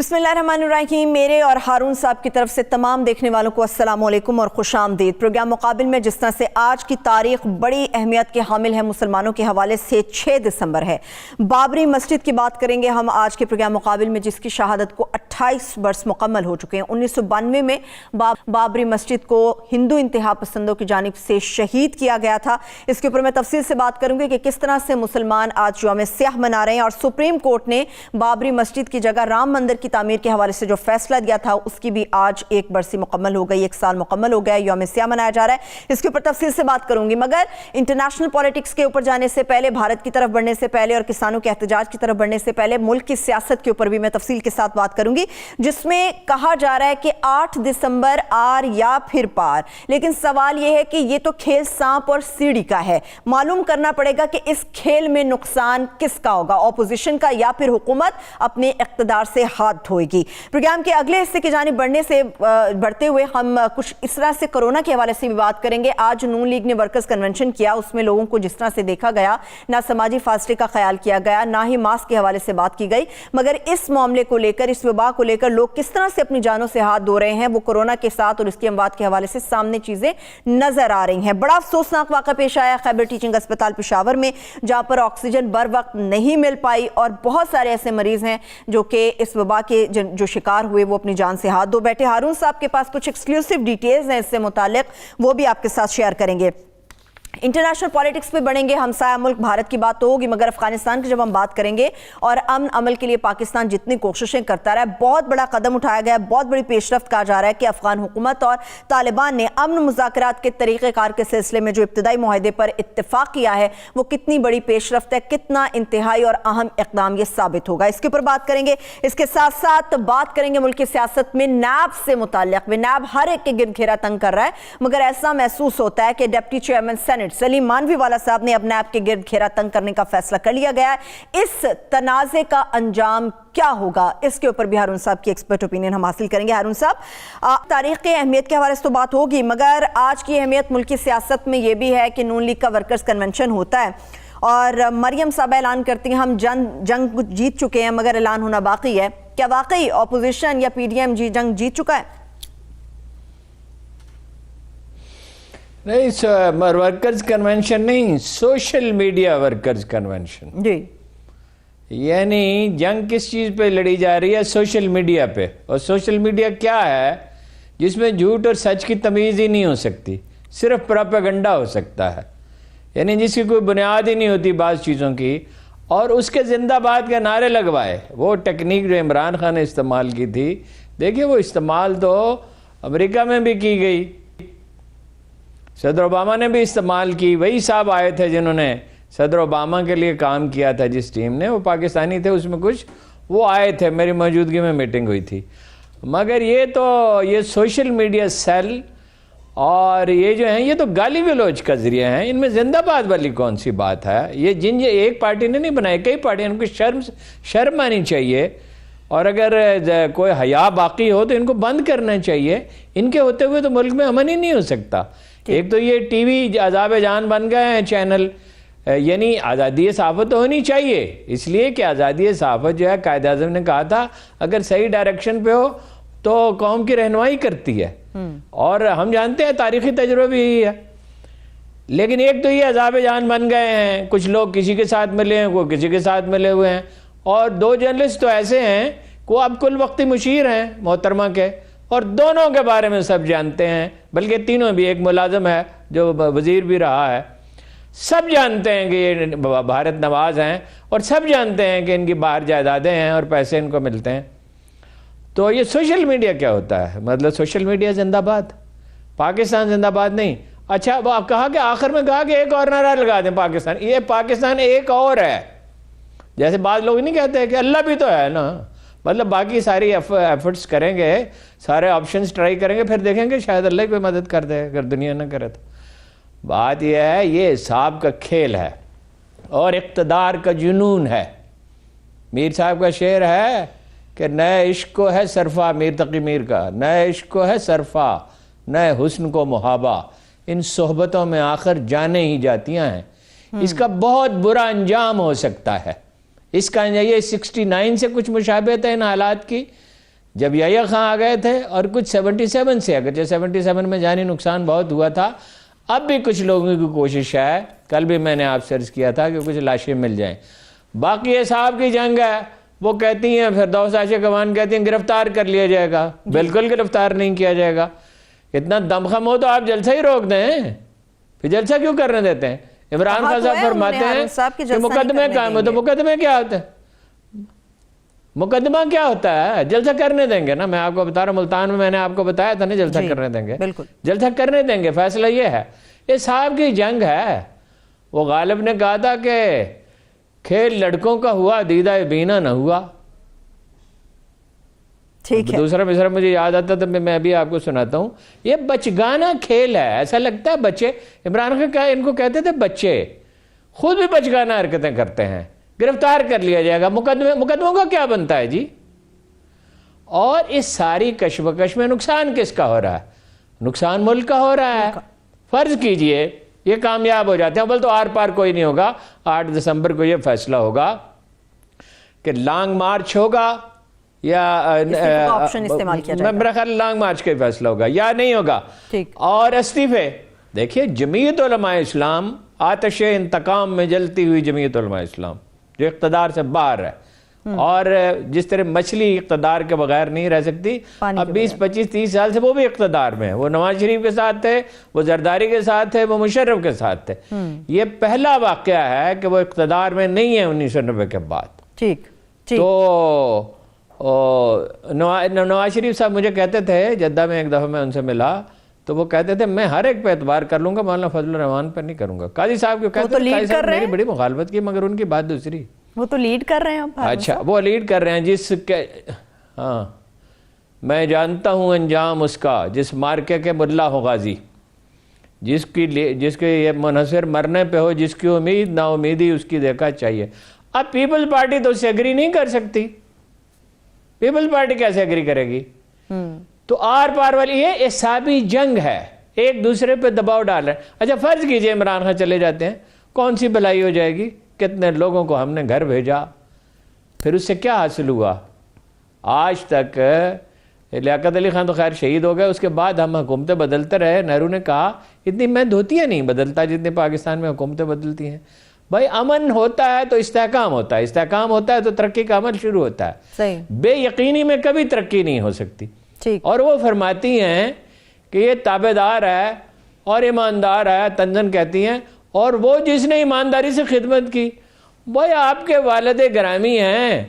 بسم اللہ الرحمن الرحیم. میرے اور ہارون صاحب کی طرف سے تمام دیکھنے والوں کو السلام علیکم اور خوش آمدید. پروگرام مقابل میں جس طرح سے آج کی تاریخ بڑی اہمیت کے حامل ہے مسلمانوں کے حوالے سے 6 دسمبر ہے. بابری مسجد کی بات کریں گے ہم آج کے پروگرام مقابل میں، جس کی شہادت کو 28 برس مکمل ہو چکے ہیں. 1992 میں بابری مسجد کو ہندو انتہا پسندوں کی جانب سے شہید کیا گیا تھا. اس کے اوپر میں تفصیل سے بات کروں گی کہ کس طرح سے مسلمان آج یوم سیاہ منا رہے ہیں، اور سپریم کورٹ نے بابری مسجد کی جگہ رام مندر کی تعمیر کے حوالے سے جو فیصلہ دیا تھا اس کی بھی آج 1 برسی مکمل ہو گئی، 1 سال مکمل ہو گیا، یوم سیاہ منایا جا رہا ہے. اس کے اوپر تفصیل سے بات کروں گی. مگر انٹرنیشنل پولیٹکس کے اوپر جانے سے پہلے، بھارت کی طرف بڑھنے سے پہلے اور کسانوں کے احتجاج کی طرف بڑھنے سے پہلے ملک کی سیاست کے اوپر بھی میں تفصیل کے ساتھ بات کروں گی، جس میں کہا جا رہا ہے کہ 8 دسمبر آر یا پھر پار. لیکن سوال یہ ہے کہ یہ تو کھیل سانپ اور سیڑھی کا ہے. معلوم کرنا پڑے گا کہ اس کھیل میں نقصان کس کا ہوگا، اپوزیشن کا یا پھر حکومت اپنے اقتدار سے ہاتھ دھوئے گی. پروگرام کے اگلے حصے کی جانب بڑھتے ہوئے ہم کچھ اس طرح سے کرونا کے حوالے سے بھی بات کریں گے. آج نون لیگ نے ورکرز کنونشن کیا، اس میں لوگوں کو جس طرح سے دیکھا گیا، نہ سماجی فاصلے کا خیال کیا گیا، نہ ہی ماسک کے حوالے سے بات کی گئی. مگر اس معاملے کو لے کر، اس وبا کو لے کر لوگ کس طرح سے اپنی جانوں سے ہاتھ دھو رہے ہیں، وہ کورونا کے ساتھ اور اس کی اموات کے حوالے سے سامنے چیزیں نظر آ رہی ہیں. بڑا افسوسناک واقعہ پیش آیا خیبر ٹیچنگ اسپتال پشاور میں، جہاں پر آکسیجن بر وقت نہیں مل پائی اور بہت سارے ایسے مریض ہیں جو کہ اس وبا کے جو شکار ہوئے وہ اپنی جان سے ہاتھ دھو بیٹھے. ہارون صاحب کے پاس کچھ ایکسکلوسیو ڈیٹیلز ہیں اس سے متعلق، وہ بھی آپ کے ساتھ شیئر کریں گے. انٹرنیشنل پولیٹکس پہ بڑھیں گے. ہمسایہ ملک بھارت کی بات تو ہوگی، مگر افغانستان کی جب ہم بات کریں گے اور امن عمل کے لیے پاکستان جتنی کوششیں کرتا رہا ہے، بہت بڑا قدم اٹھایا گیا ہے، بہت بڑی پیش رفت کہا جا رہا ہے کہ افغان حکومت اور طالبان نے امن مذاکرات کے طریقہ کار کے سلسلے میں جو ابتدائی معاہدے پر اتفاق کیا ہے وہ کتنی بڑی پیش رفت ہے، کتنا انتہائی اور اہم اقدام یہ ثابت ہوگا. اس کے اوپر بات کریں گے. اس کے ساتھ ساتھ بات کریں گے ملک کی سیاست میں نیب سے متعلق. نیب ہر ایک کے گرد گھیرا تنگ کر رہا ہے، مگر ایسا محسوس ہوتا ہے کہ ڈپٹی چیئرمین سینٹ سلیم مانوی والا صاحب نے اپنے آپ کے گرد گھیرا تنگ کرنے کا فیصلہ کر لیا گیا ہے. اس تنازع کا انجام کیا ہوگا، اس کے اوپر بھی ہارون صاحب کی ایکسپرٹ اوپینین ہم حاصل کریں گے. ہارون صاحب، تاریخ کی اہمیت کے حوالے سے تو بات ہوگی، مگر آج کی اہمیت ملکی سیاست میں یہ بھی ہے کہ نون لیگ کا ورکرز کنونشن ہوتا ہے اور مریم صاحب اعلان کرتی ہیں ہم جنگ جیت چکے ہیں، مگر اعلان ہونا باقی ہے. کیا واقعی اپوزیشن یا پی ڈی ایم جنگ جیت چکا ہے؟ نہیں، ورکرز کنونشن نہیں، سوشل میڈیا ورکرز کنونشن. جی، یعنی جنگ کس چیز پہ لڑی جا رہی ہے؟ سوشل میڈیا پہ. اور سوشل میڈیا کیا ہے جس میں جھوٹ اور سچ کی تمیز ہی نہیں ہو سکتی، صرف پروپیگنڈا ہو سکتا ہے، یعنی جس کی کوئی بنیاد ہی نہیں ہوتی بعض چیزوں کی، اور اس کے زندہ باد کے نعرے لگوائے. وہ ٹیکنیک جو عمران خان نے استعمال کی تھی، دیکھیے وہ استعمال تو امریکہ میں بھی کی گئی، صدر اوباما نے بھی استعمال کی. وہی صاحب آئے تھے جنہوں نے صدر اوباما کے لیے کام کیا تھا، جس ٹیم نے، وہ پاکستانی تھے اس میں کچھ، وہ آئے تھے، میری موجودگی میں میٹنگ ہوئی تھی. مگر یہ سوشل میڈیا سیل اور یہ جو ہیں یہ تو گالی گلوچ کا ذریعہ ہیں. ان میں زندہ باد والی کون سی بات ہے؟ یہ ایک پارٹی نے نہیں بنائے، کئی پارٹیاں، ان کو شرم آنی چاہیے. اور اگر کوئی حیا باقی ہو تو ان کو بند کرنا چاہیے. ان کے ہوتے ہوئے تو ملک میں امن ہی نہیں ہو سکتا. ایک تو یہ ٹی وی عذاب جان بن گئے ہیں چینل. یعنی آزادی صحافت تو ہونی چاہیے، اس لیے کہ آزادی صحافت جو ہے قائد اعظم نے کہا تھا اگر صحیح ڈائریکشن پہ ہو تو قوم کی رہنمائی کرتی ہے، اور ہم جانتے ہیں تاریخی تجربہ بھی یہی ہے. لیکن ایک تو یہ عذاب جان بن گئے ہیں، کچھ لوگ کسی کے ساتھ ملے ہیں، کوئی کسی کے ساتھ ملے ہوئے ہیں. اور 2 جرنلسٹ تو ایسے ہیں کہ وہ اب کل وقتی مشیر ہیں محترمہ کے، اور دونوں کے بارے میں سب جانتے ہیں، بلکہ تینوں بھی، ایک ملازم ہے جو وزیر بھی رہا ہے. سب جانتے ہیں کہ یہ بھارت نواز ہیں، اور سب جانتے ہیں کہ ان کی باہر جائیدادیں ہیں اور پیسے ان کو ملتے ہیں. تو یہ سوشل میڈیا کیا ہوتا ہے؟ مطلب سوشل میڈیا زندہ باد، پاکستان زندہ باد نہیں. اچھا، اب آپ کہا کہ آخر میں کہا کہ ایک اور نعرہ لگا دیں پاکستان. یہ پاکستان ایک اور ہے، جیسے بعض لوگ نہیں کہتے کہ اللہ بھی تو ہے نا. مطلب باقی ساری ایفرٹس کریں گے، سارے آپشنز ٹرائی کریں گے، پھر دیکھیں گے شاید اللہ کوئی مدد کر دے اگر دنیا نہ کرے تو. بات یہ ہے، یہ حساب کا کھیل ہے اور اقتدار کا جنون ہے. میر صاحب کا شعر ہے کہ نئے عشق کو ہے سرفا، میر تقی میر کا، نئے عشق کو ہے سرفا، نئے حسن کو محابا، ان صحبتوں میں آخر جانیں ہی جاتیاں ہیں. اس کا بہت برا انجام ہو سکتا ہے. اس کا یہ 69 سے کچھ مشابہت ہے ان حالات کی. جب یحییٰ خان آ گئے تھے اور کچھ 77 سے، اگرچہ 77 میں جانی نقصان بہت ہوا تھا، اب بھی کچھ لوگوں کی کوشش ہے، کل بھی میں نے آپ سے عرض کیا تھا کہ کچھ لاشیں مل جائیں۔ باقی اصحاب کی جنگ ہے، وہ کہتی ہیں فردوس عاشق امان کہتی ہیں گرفتار کر لیا جائے گا، بالکل گرفتار نہیں کیا جائے گا۔ اتنا دمخم ہو تو آپ جلسہ ہی روک دیں، پھر جلسہ کیوں کرنے دیتے ہیں؟ عمران خان صاحب فرماتے ہیں کہ مقدمے کام ہے، تو مقدمے کیا ہوتے ہیں؟ مقدمہ کیا ہوتا ہے؟ جلسہ کرنے دیں گے نا، میں آپ کو بتا رہا ہوں، ملتان میں نے آپ کو بتایا تھا نا جلسہ کرنے دیں گے، جلسہ کرنے دیں گے، فیصلہ یہ ہے۔ یہ صاحب کی جنگ ہے۔ وہ غالب نے کہا تھا کہ کھیل لڑکوں کا ہوا، دیدہ بینا نہ ہوا۔ دوسرا مصرع مجھے یاد آتا تو میں بھی آپ کو سناتا ہوں۔ یہ بچگانہ کھیل ہے، ایسا لگتا ہے بچے، عمران خان ان کو کہتے تھے بچے، خود بھی بچگانہ حرکتیں کرتے ہیں، گرفتار کر لیا جائے گا، مقدموں کا کیا بنتا ہے جی؟ اور اس ساری کشمکش میں نقصان کس کا ہو رہا ہے؟ نقصان ملک کا ہو رہا ہے۔ فرض کیجئے یہ کامیاب ہو جاتے ہیں، بل تو آر پار کوئی نہیں ہوگا۔ 8 دسمبر کو یہ فیصلہ ہوگا کہ لانگ مارچ ہوگا یا میرا خیال لانگ مارچ کا فیصلہ ہوگا یا نہیں ہوگا، اور استعفے۔ دیکھیے جمعیت علماء اسلام، آتش انتقام میں جلتی ہوئی جمعیت علماء اسلام جو اقتدار سے باہر ہے، اور جس طرح مچھلی اقتدار کے بغیر نہیں رہ سکتی، اب 20 25 30 سال سے وہ بھی اقتدار میں ہے۔ وہ نواز شریف کے ساتھ تھے، وہ زرداری کے ساتھ تھے، وہ مشرف کے ساتھ تھے۔ یہ پہلا واقعہ ہے کہ وہ اقتدار میں نہیں ہے 1990 کے بعد۔ تو نواز شریف صاحب مجھے کہتے تھے، جدہ میں ایک دفعہ میں ان سے ملا تو وہ کہتے تھے میں ہر ایک پہ اعتبار کر لوں گا، مولانا فضل الرحمان پر نہیں کروں گا۔ قاضی صاحب کو کہتے ہیں قاضی صاحب میری بڑی مخالفت کی، مگر ان کی بات دوسری، وہ تو لیڈ کر رہے ہیں۔ اچھا وہ لیڈ کر رہے ہیں، جس کے ہاں میں جانتا ہوں انجام اس کا، جس مارکے کے ملا ہو غازی، جس کے یہ منحصر مرنے پہ ہو، جس کی امید نا امیدی اس کی دیکھا چاہیے۔ اب پیپلز پارٹی تو اس سے ایگری نہیں کر سکتی، پیپلز پارٹی کیسے ایگری کرے گی؟ تو آر پار والی یہ اصحابی جنگ ہے، ایک دوسرے پہ دباؤ ڈال رہے ہیں۔ اچھا فرض کیجئے عمران خان چلے جاتے ہیں، کون سی بھلائی ہو جائے گی؟ کتنے لوگوں کو ہم نے گھر بھیجا، پھر اس سے کیا حاصل ہوا؟ آج تک لیاقت علی خان تو خیر شہید ہو گئے، اس کے بعد ہم حکومتیں بدلتے رہے۔ نہرو نے کہا اتنی میں دھوتیاں نہیں بدلتا جتنے پاکستان میں حکومتیں بدلتی ہیں۔ بھائی امن ہوتا ہے تو استحکام ہوتا ہے، استحکام ہوتا ہے تو ترقی کا عمل شروع ہوتا ہے۔ بے یقینی میں کبھی ترقی نہیں ہو سکتی۔ اور وہ فرماتی ہیں کہ یہ تابعدار ہے اور ایماندار ہے، تنزن کہتی ہیں، اور وہ جس نے ایمانداری سے خدمت کی، بھائی آپ کے والد گرامی ہیں،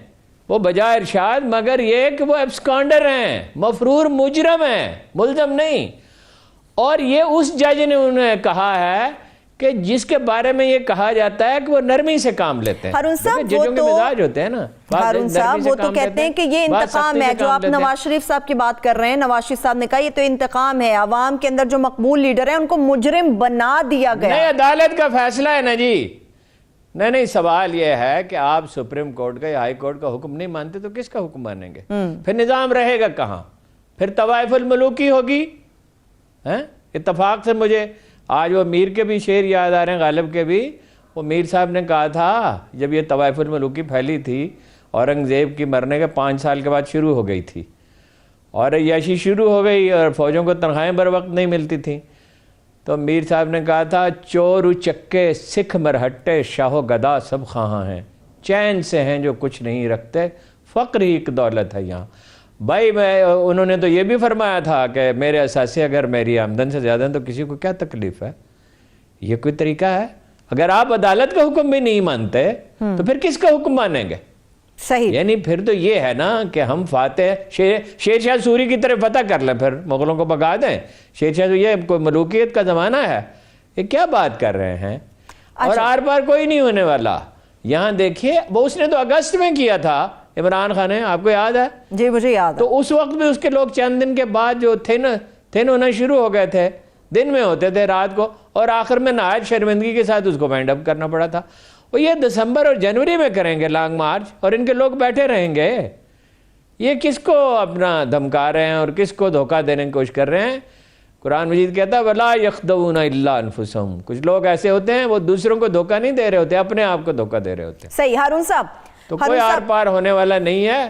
وہ بجائے ارشاد، مگر یہ کہ وہ ایبسکانڈر ہیں، مفرور مجرم ہیں، ملزم نہیں۔ اور یہ اس جج نے انہیں کہا ہے کہ جس کے بارے میں یہ کہا جاتا ہے کہ وہ نرمی سے کام لیتے ہیں۔ ہارون صاحب ججوں کے مزاج ہوتے ہیں نا، ہارون صاحب وہ تو کہتے ہیں کہ یہ انتقام ہے جو آپ نواز شریف صاحب کی بات کر رہے ہیں۔ نواز شریف صاحب نے کہا یہ تو انتقام ہے، عوام کے اندر جو مقبول لیڈر ہیں ان کو مجرم بنا دیا گیا۔ نہیں، عدالت کا فیصلہ ہے نا جی۔ نہیں، سوال یہ ہے کہ آپ سپریم کورٹ کا یا ہائی کورٹ کا حکم نہیں مانتے تو کس کا حکم مانیں گے؟ پھر نظام رہے گا کہاں؟ پھر طوائف الملوکی ہوگی۔ اتفاق سے مجھے آج وہ میر کے بھی شعر یاد آ رہے ہیں، غالب کے بھی۔ وہ میر صاحب نے کہا تھا جب یہ طوائف الملوکی پھیلی تھی، اورنگزیب کی مرنے کے 5 سال کے بعد شروع ہو گئی تھی، اور عیاشی شروع ہو گئی اور فوجوں کو تنخواہیں بر وقت نہیں ملتی تھیں، تو میر صاحب نے کہا تھا چور چکے سکھ مرہٹے شاہ و گدا سب خواہاں ہیں، چین سے ہیں جو کچھ نہیں رکھتے، فقر ہی ایک دولت ہے یہاں۔ بھائی انہوں نے تو یہ بھی فرمایا تھا کہ میرے اثاثے اگر میری آمدن سے زیادہ ہیں تو کسی کو کیا تکلیف ہے؟ یہ کوئی طریقہ ہے؟ اگر آپ عدالت کا حکم بھی نہیں مانتے تو پھر کس کا حکم مانیں گے؟ صحیح، یعنی پھر تو یہ ہے نا کہ ہم فاتح شیر شاہ سوری کی طرف فتح کر لیں، پھر مغلوں کو بھگا دیں۔ شیر شاہ سوری، یہ کوئی ملوکیت کا زمانہ ہے؟ یہ کیا بات کر رہے ہیں؟ اور آر پار کوئی نہیں ہونے والا۔ یہاں دیکھیے وہ اس نے تو اگست میں کیا تھا عمران خان نے، آپ کو یاد ہے؟ جی مجھے یاد ہے۔ تو اس وقت بھی اس کے لوگ چند دن کے بعد جو تھن ہونا شروع ہو گئے تھے، دن میں ہوتے تھے رات کو، اور آخر میں نہایت شرمندگی کے ساتھ اس کو وائنڈ اپ کرنا پڑا تھا۔ وہ یہ دسمبر اور جنوری میں کریں گے لانگ مارچ، اور ان کے لوگ بیٹھے رہیں گے۔ یہ کس کو اپنا دھمکا رہے ہیں اور کس کو دھوکہ دینے کی کوشش کر رہے ہیں؟ قرآن مجید کہتا ہے وَلَا يَخْدَعُونَ إِلَّا أَنفُسَهُمْ۔ کچھ لوگ ایسے ہوتے ہیں وہ دوسروں کو دھوکہ نہیں دے رہے ہوتے، اپنے آپ کو دھوکہ دے رہے ہوتے ہیں۔ صحیح ہارون صاحب، تو کوئی آر پار ہونے والا نہیں ہے۔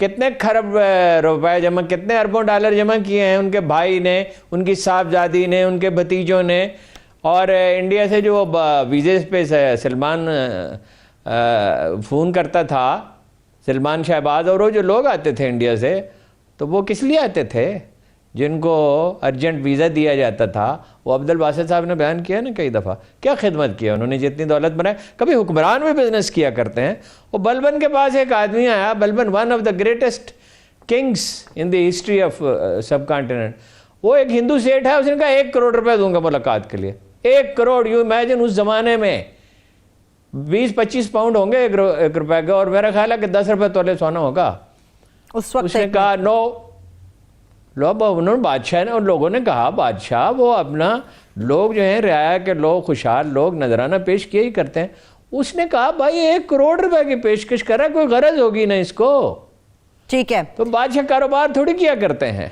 کتنے خرب روپے جمع، کتنے اربوں ڈالر جمع کیے ہیں ان کے بھائی نے، ان کی صاحبزادی نے، ان کے بھتیجوں نے. اور انڈیا سے جو ویزے پہ سلمان فون کرتا تھا، سلمان شہباز، اور وہ جو لوگ آتے تھے انڈیا سے، تو وہ کس لیے آتے تھے؟ جن کو ارجنٹ ویزا دیا جاتا تھا. وہ عبد الباسط صاحب نے بیان کیا نا کئی دفعہ، کیا خدمت کیا انہوں نے، جتنی دولت بنائے. کبھی حکمران بھی بزنس کیا کرتے ہیں. وہ بلبن کے پاس ایک آدمی آیا، Balban one of the greatest kings in the history of subcontinent. وہ ایک ہندو سیٹ ہے، اس نے کہا 1 کروڑ روپے دوں گا ملاقات کے لیے. 1 کروڑ! یو امیجن اس زمانے میں 20-25 پاؤنڈ ہوں گے 1 روپے کا، اور میرا خیال ہے کہ 10 روپے تولے سونا ہوگا اس وقت. اس نے کہا نو. انہوں نے بادشاہ نے، اور لوگوں نے کہا بادشاہ وہ اپنا لوگ جو ہیں رعایا کے لوگ، خوشحال لوگ نذرانہ پیش کیا ہی کرتے ہیں. اس نے کہا بھائی 1 کروڑ روپے کی پیشکش کر رہا ہے، کوئی غرض ہوگی نا اس کو. ٹھیک ہے، تو بادشاہ کاروبار تھوڑی کیا کرتے ہیں.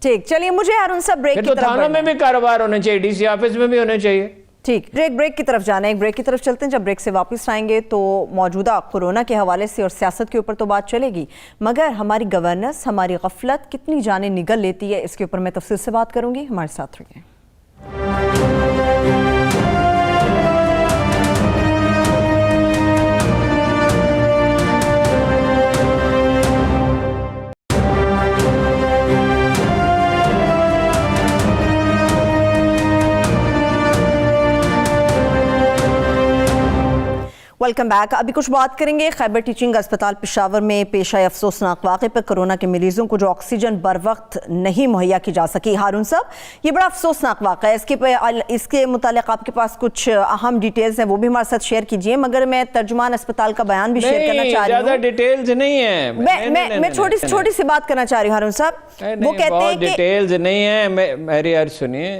ٹھیک. چلیے مجھے ہارون صاحب بریک کی تو طرف تھانوں میں بھی کاروبار ہونے چاہیے، ڈی سی آفس میں بھی ہونے چاہیے. ٹھیک. بریک کی طرف جانا ہے، ایک بریک کی طرف چلتے ہیں. جب بریک سے واپس آئیں گے تو موجودہ کورونا کے حوالے سے اور سیاست کے اوپر تو بات چلے گی، مگر ہماری گورننس، ہماری غفلت کتنی جانیں نگل لیتی ہے، اس کے اوپر میں تفصیل سے بات کروں گی. ہمارے ساتھ رہیے. Welcome back. ابھی کچھ بات کریں گے خیبر ٹیچنگ اسپتال پشاور میں پیش آئے افسوسناک واقعے پر. کورونا کے مریضوں کو جو آکسیجن بر وقت نہیں مہیا کی جا سکی. ہارون صاحب، یہ بڑا افسوسناک واقعہ ہے، اس کے متعلق آپ کے پاس کچھ اہم ڈیٹیلز ہیں، وہ بھی ہمارے ساتھ شیئر کیجئے. مگر میں ترجمان اسپتال کا بیان بھی شیئر کرنا چاہ رہی ہوں. زیادہ ڈیٹیلز نہیں ہیں، میں چھوٹی سی بات کرنا چاہ رہی ہوں ہارون صاحب. وہ کہتے ہیں کہ ڈیٹیلز نہیں ہیں. میری عرض سنیے.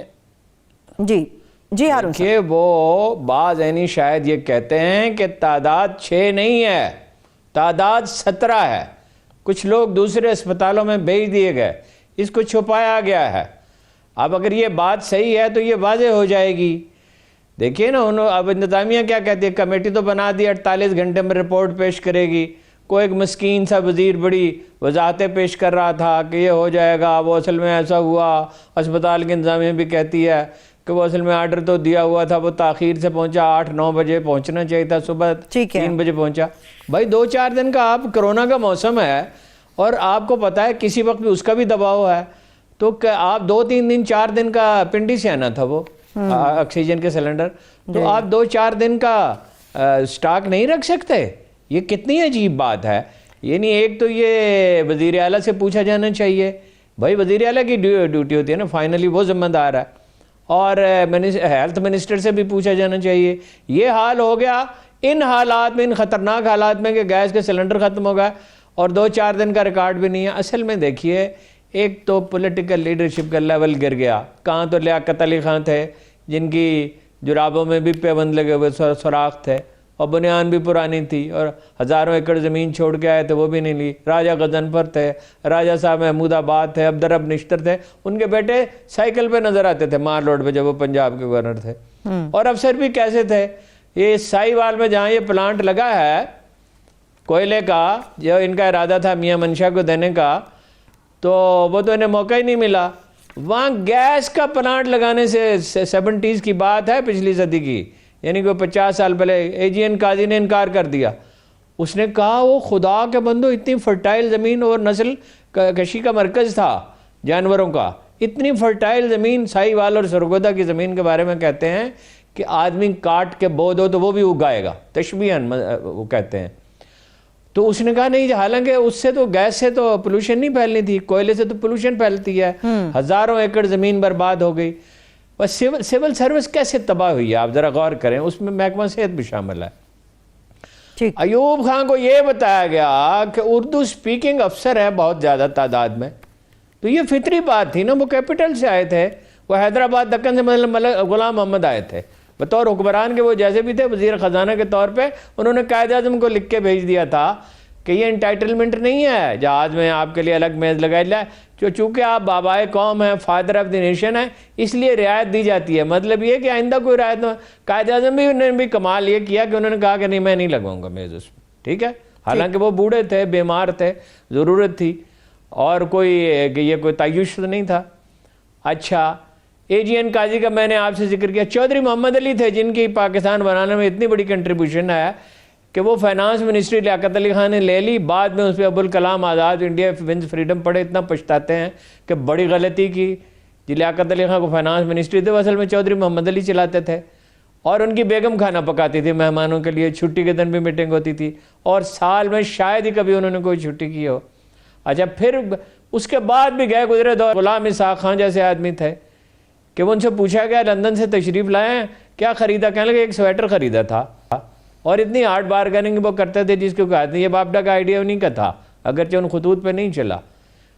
جی ہارون صاحب، کہ وہ بعض شاید یہ کہتے ہیں کہ تعداد 6 نہیں ہے، تعداد 17 ہے. کچھ لوگ دوسرے اسپتالوں میں بھیج دیے گئے، اس کو چھپایا گیا ہے. اب اگر یہ بات صحیح ہے تو یہ واضح ہو جائے گی. دیکھیے نا، اب انتظامیہ کیا کہتی ہے، کمیٹی تو بنا دی، 48 گھنٹے میں رپورٹ پیش کرے گی. کوئی ایک مسکین سا وزیر بڑی وضاحتیں پیش کر رہا تھا کہ یہ ہو جائے گا، وہ اصل میں ایسا ہوا. اسپتال کی انتظامیہ بھی کہتی ہے کہ وہ اصل میں آرڈر تو دیا ہوا تھا، وہ تاخیر سے پہنچا، 8-9 بجے پہنچنا چاہیے تھا، صبح 3 بجے پہنچا. بھائی 2-4 دن کا آپ کرونا کا موسم ہے، اور آپ کو پتا ہے کسی وقت بھی اس کا بھی دباؤ ہے، تو آپ 2-3 دن 4 دن کا پنڈی سے آنا تھا وہ آکسیجن کے سلنڈر، تو آپ 2-4 دن کا سٹاک نہیں رکھ سکتے. یہ کتنی عجیب بات ہے. یعنی ایک تو یہ وزیر اعلیٰ سے پوچھا جانا چاہیے. بھائی وزیر اعلیٰ کی ڈیوٹی ہوتی ہے نا، فائنلی وہ ذمہ دار ہے. اور ہیلتھ منسٹر سے بھی پوچھا جانا چاہیے. یہ حال ہو گیا ان حالات میں، ان خطرناک حالات میں کہ گیس کے سلنڈر ختم ہو گئے اور 2-4 دن کا ریکارڈ بھی نہیں ہے. اصل میں دیکھیے، ایک تو پولیٹیکل لیڈرشپ کا لیول گر گیا. کہاں تو لیاقت علی خان تھے جن کی جرابوں میں بھی پیبند لگے ہوئے سوراخ تھے، اور بنیان بھی پرانی تھی، اور ہزاروں ایکڑ زمین چھوڑ کے آئے تھے، وہ بھی نہیں لی. راجہ غضنفر تھے، راجہ صاحب محمود آباد تھے، عبدالرب نشتر تھے. ان کے بیٹے سائیکل پہ نظر آتے تھے مار روڈ پہ جب وہ پنجاب کے گورنر تھے. اور افسر بھی کیسے تھے. یہ سائی وال میں جہاں یہ پلانٹ لگا ہے کوئلے کا، جو ان کا ارادہ تھا میاں منشا کو دینے کا، تو وہ تو انہیں موقع ہی نہیں ملا. وہاں گیس کا پلانٹ لگانے سے 70s کی بات ہے، پچھلی صدی کی، یعنی کہ 50 سال پہلے اے جی این قاضی نے انکار کر دیا. اس نے کہا وہ خدا کے بندو، اتنی فرٹائل زمین اور نسل کشی کا مرکز تھا جانوروں کا، اتنی فرٹائل زمین سائی وال اور سرگودا کی زمین کے بارے میں کہتے ہیں کہ آدمی کاٹ کے بو دو تو وہ بھی اگائے گا، تشبیہاً وہ کہتے ہیں. تو اس نے کہا نہیں، حالانکہ اس سے تو گیس سے تو پولوشن نہیں پھیلنی تھی، کوئلے سے تو پولوشن پھیلتی ہے. ہزاروں ایکڑ زمین برباد ہو گئی. بس سول سروس کیسے تباہ ہوئی ہے آپ ذرا غور کریں. اس میں محکمہ صحت بھی شامل ہے. ایوب خان کو یہ بتایا گیا کہ اردو سپیکنگ افسر ہے بہت زیادہ تعداد میں. تو یہ فطری بات تھی نا، وہ کیپٹل سے آئے تھے، وہ حیدرآباد دکن سے غلام محمد آئے تھے بطور حکمران کے. وہ جیسے بھی تھے وزیر خزانہ کے طور پہ، انہوں نے قائد اعظم کو لکھ کے بھیج دیا تھا کہ یہ انٹائٹلمنٹ نہیں ہے جہاز میں آپ کے لیے الگ میز لگائی جائے، چونکہ آپ بابائے قوم ہیں، فادر آف دی نیشن ہیں، اس لیے رعایت دی جاتی ہے. مطلب یہ کہ آئندہ کوئی رعایت نہ. قائد اعظم بھی انہوں نے بھی کمال یہ کیا کہ انہوں نے کہا کہ نہیں، میں نہیں لگاؤں گا میز اس میں، ٹھیک ہے. حالانکہ وہ بوڑھے تھے, بیمار تھے, ضرورت تھی, اور کوئی یہ کوئی تعیش تو نہیں تھا. اچھا, اے جی این قاضی کا میں نے آپ سے ذکر کیا. چودھری محمد علی تھے جن کی پاکستان بنانے میں اتنی بڑی کنٹریبیوشن ہے کہ وہ فائنانس منسٹری لیاقت علی خان نے لے لی, بعد میں اس پہ Abul Kalam Azad India ones freedom پڑھے, اتنا پچھتاتے ہیں کہ بڑی غلطی کی. جی لیاقت علی خان کو فائنانس منسٹری تھے, وہ اصل میں چودھری محمد علی چلاتے تھے, اور ان کی بیگم کھانا پکاتی تھی مہمانوں کے لیے, چھٹی کے دن بھی میٹنگ ہوتی تھی, اور سال میں شاید ہی کبھی انہوں نے کوئی چھٹی کی ہو. اچھا, پھر اس کے بعد بھی گئے گزرے دور غلام اسحاق خان جیسے آدمی تھے کہ وہ ان سے پوچھا گیا لندن سے تشریف لائے ہیں, کیا خریدا؟ کہنے لگے ایک سویٹر خریدا تھا, اور اتنی آرٹ بارگننگ وہ کرتے تھے جس کو کہتے ہیں یہ باپڈا کا آئیڈیا انہیں کا تھا, اگرچہ ان خطوط پہ نہیں چلا.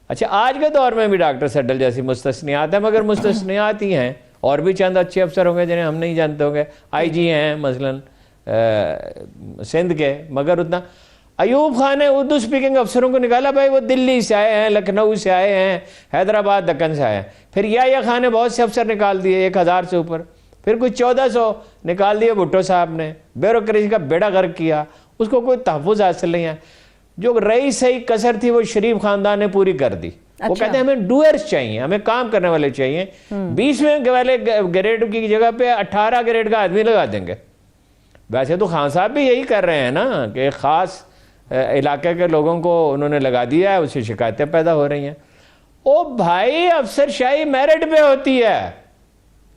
اچھا, آج کے دور میں بھی ڈاکٹر سڈل جیسی مستثنیات ہیں, مگر مستثنیات ہی ہیں, اور بھی چند اچھے افسر ہوں گے جنہیں ہم نہیں جانتے ہوں گے. آئی جی ہیں مثلاً سندھ کے, مگر اتنا. ایوب خان نے اردو سپیکنگ افسروں کو نکالا, بھائی وہ دلی سے آئے ہیں, لکھنؤ سے آئے ہیں, حیدرآباد دکن سے آئے ہیں. پھر یا خان نے بہت سے افسر نکال دیے, 1000 سے اوپر. پھر کچھ 1400 نکال دیے بھٹو صاحب نے, بیوروکریسی کا بیڑا غرق کیا, اس کو کوئی تحفظ حاصل نہیں ہے. جو رہی صحیح کسر تھی وہ شریف خاندان نے پوری کر دی. وہ کہتے ہیں ہمیں ڈوئرز چاہیے, ہمیں کام کرنے والے چاہیے. 20ویں والے گریڈ کی جگہ پہ 18 گریڈ کا آدمی لگا دیں گے. ویسے تو خان صاحب بھی یہی کر رہے ہیں نا کہ ایک خاص علاقے کے لوگوں کو انہوں نے لگا دیا ہے, اس سے شکایتیں پیدا ہو رہی ہیں. او بھائی, افسر شاہی میرٹ پہ ہوتی ہے,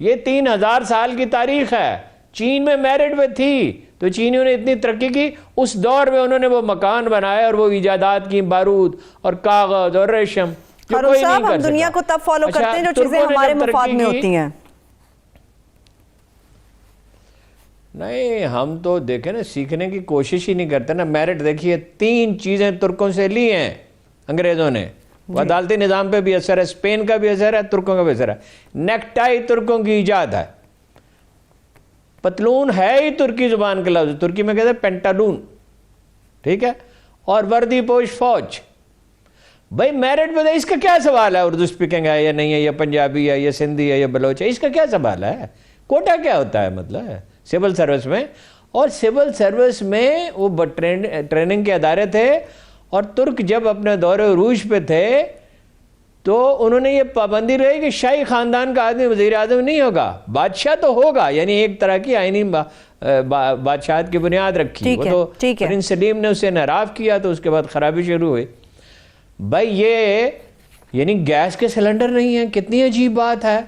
یہ 3000 سال کی تاریخ ہے. چین میں میرٹ پہ تھی تو چینیوں نے اتنی ترقی کی, اس دور میں انہوں نے وہ مکان بنائے اور وہ ایجادات کی, بارود اور کاغذ اور ریشم. ہارون صاحب, ہم دنیا کو تب فالو کرتے ہیں جو چیزیں ہمارے مفاد میں ہوتی ہیں. نہیں, ہم تو دیکھیں نا, سیکھنے کی کوشش ہی نہیں کرتے نا. میرٹ دیکھیے, 3 چیزیں ترکوں سے لی ہیں انگریزوں نے. عدالتی نظام پہ بھی اثر ہے, اسپین کا بھی اثر ہے, ترکوں کا بھی اثر ہے. نیکٹائی ترکوں کی ایجاد ہے. پتلون ہے ہی ترکی زبان کا لفظ, ترکی میں کہتے ہیں پینٹالون, ٹھیک ہے, اور وردی پوش فوج. بھائی میرٹ پہ اس کا کیا سوال ہے, اردو سپیکنگ ہے یا نہیں ہے, یا پنجابی ہے یا سندھی ہے یا بلوچ ہے, اس کا کیا سوال ہے؟ کوٹا کیا ہوتا ہے مطلب سول سروس میں؟ اور سول سروس میں وہ ٹریننگ کے ادارے تھے, اور ترک جب اپنے دور عروج پہ تھے تو انہوں نے یہ پابندی رہی کہ شاہی خاندان کا آدمی وزیر اعظم نہیں ہوگا, بادشاہ تو ہوگا, یعنی ایک طرح کی آئینی بادشاہت کی بنیاد رکھی. وہ تو پرنس سلیم نے اسے انحراف کیا تو اس کے بعد خرابی شروع ہوئی. بھائی یہ یعنی گیس کے سلنڈر نہیں ہیں, کتنی عجیب بات ہے,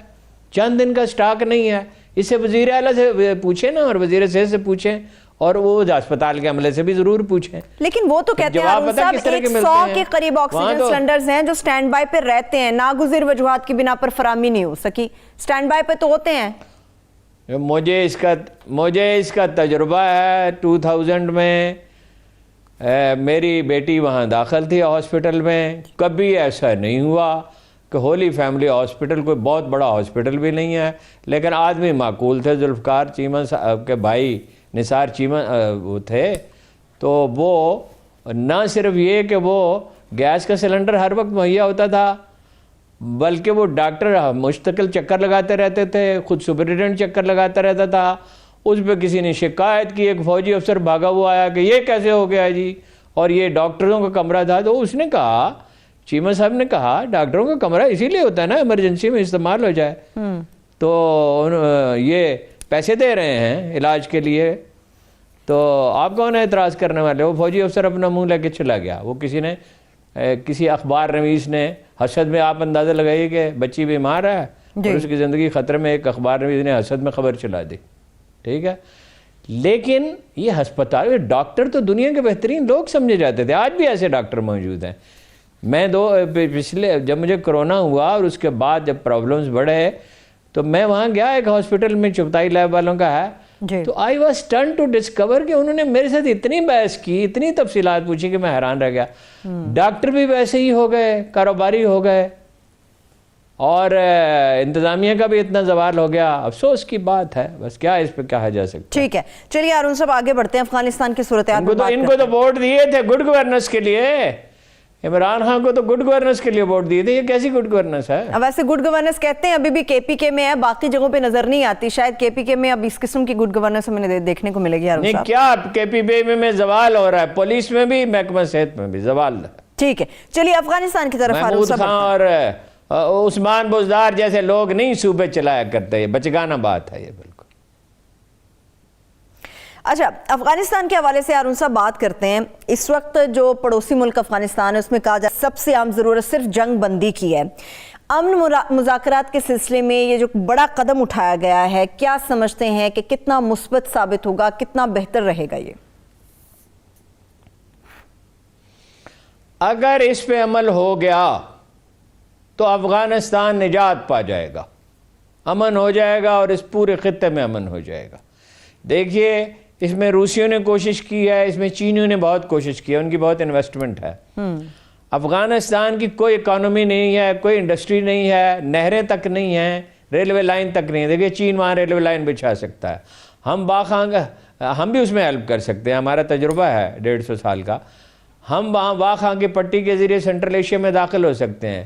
چند دن کا سٹاک نہیں ہے. اس سے وزیر اعلیٰ سے پوچھیں نا, اور وزیر صحت سے پوچھیں, اور وہ اسپتال کے عملے سے بھی ضرور پوچھیں. لیکن وہ تو کہتے ہیں ہارون صاحب 100 کے قریب آکسیجن سلنڈرز ہیں جو سٹینڈ بائی پہ رہتے ہیں, ناگزیر وجوہات کی بنا پر فراہمی نہیں ہو سکی. سٹینڈ بائی پہ تو ہوتے ہیں. مجھے اس کا تجربہ ہے. 2000 میں میری بیٹی وہاں داخل تھی ہاسپٹل میں. کبھی ایسا نہیں ہوا کہ ہولی فیملی ہاسپٹل کوئی بہت بڑا ہاسپٹل بھی نہیں ہے, لیکن آدمی معقول تھے. ذوالفقار چیمہ صاحب کے بھائی نثار چیمہ وہ تھے, تو وہ نہ صرف یہ کہ وہ گیس کا سلنڈر ہر وقت مہیا ہوتا تھا, بلکہ وہ ڈاکٹر مستقل چکر لگاتے رہتے تھے, خود سپرنٹینڈنٹ چکر لگاتا رہتا تھا. اس پہ کسی نے شکایت کی, ایک فوجی افسر بھاگا ہوا آیا کہ یہ کیسے ہو گیا جی, اور یہ ڈاکٹروں کا کمرہ تھا. تو اس نے کہا, چیمہ صاحب نے کہا, ڈاکٹروں کا کمرہ اسی لیے ہوتا ہے نا ایمرجنسی میں استعمال ہو جائے, تو یہ پیسے دے رہے ہیں علاج کے لیے, تو آپ کون ہے اعتراض کرنے والے؟ وہ فوجی افسر اپنا منہ لے کے چلا گیا. وہ کسی اخبار نویس نے حسد میں, آپ اندازہ لگائیے کہ بچی بیمار ہے اور اس کی زندگی خطرے میں, ایک اخبار نویس نے حسد میں خبر چلا دی, ٹھیک ہے. لیکن یہ ہسپتال, ڈاکٹر تو دنیا کے بہترین لوگ سمجھے جاتے تھے. آج بھی ایسے ڈاکٹر موجود ہیں. میں پچھلے جب مجھے کرونا ہوا اور اس کے بعد جب پرابلمز بڑھے تو میں وہاں گیا, ایک ہاسپٹل میں چغتائی لیب والوں کا ہے, تو I was turn to discover کہ انہوں نے میرے ساتھ اتنی بحث کی, اتنی تفصیلات پوچھی کہ میں حیران رہ گیا. ڈاکٹر بھی ویسے ہی ہو گئے, کاروباری ہو گئے, اور انتظامیہ کا بھی اتنا زوال ہو گیا. افسوس کی بات ہے, بس کیا اس پہ کہا جا سکتا. ٹھیک ہے, چلیے ہارون صاحب آگے بڑھتے ہیں. افغانستان کی صورتحال ان کو تو ووٹ دیے تھے گڈ گورننس کے لیے, عمران خان کو تو گڈ گورننس کے لیے ووٹ دیے تھے, یہ کیسی گڈ گورننس ہے؟ ویسے گڈ گورننس کہتے ہیں ابھی بھی کے پی کے میں ہے, باقی جگہوں پہ نظر نہیں آتی, شاید کے پی کے میں اب اس قسم کی گڈ گورننس ہمیں دیکھنے کو ملے گی. نہیں, کیا کے پی پی میں زوال ہو رہا ہے, پولیس میں بھی, محکمہ صحت میں بھی زوال. ٹھیک ہے, چلیے افغانستان کی طرف. محمود خان اور عثمان بزدار جیسے لوگ نہیں صوبے چلایا کرتے, یہ بچگانہ بات ہے یہ بالکل. اچھا, افغانستان کے حوالے سے ہارون صاحب بات کرتے ہیں. اس وقت جو پڑوسی ملک افغانستان ہے اس میں کہا جائے سب سے عام ضرورت صرف جنگ بندی کی ہے. امن مذاکرات کے سلسلے میں یہ جو بڑا قدم اٹھایا گیا ہے, کیا سمجھتے ہیں کہ کتنا مثبت ثابت ہوگا, کتنا بہتر رہے گا یہ؟ اگر اس پہ عمل ہو گیا تو افغانستان نجات پا جائے گا, امن ہو جائے گا اور اس پورے خطے میں امن ہو جائے گا. دیکھیے, اس میں روسیوں نے کوشش کی ہے, اس میں چینیوں نے بہت کوشش کی ہے, ان کی بہت انویسٹمنٹ ہے. افغانستان کی کوئی اکانومی نہیں ہے, کوئی انڈسٹری نہیں ہے, نہریں تک نہیں ہیں, ریلوے لائن تک نہیں ہے. دیکھیے چین وہاں ریلوے لائن بچھا سکتا ہے, ہم بھی اس میں ہیلپ کر سکتے ہیں, ہمارا تجربہ ہے 150 سال کا. ہم وہاں واخان کی پٹی کے ذریعے سینٹرل ایشیا میں داخل ہو سکتے ہیں.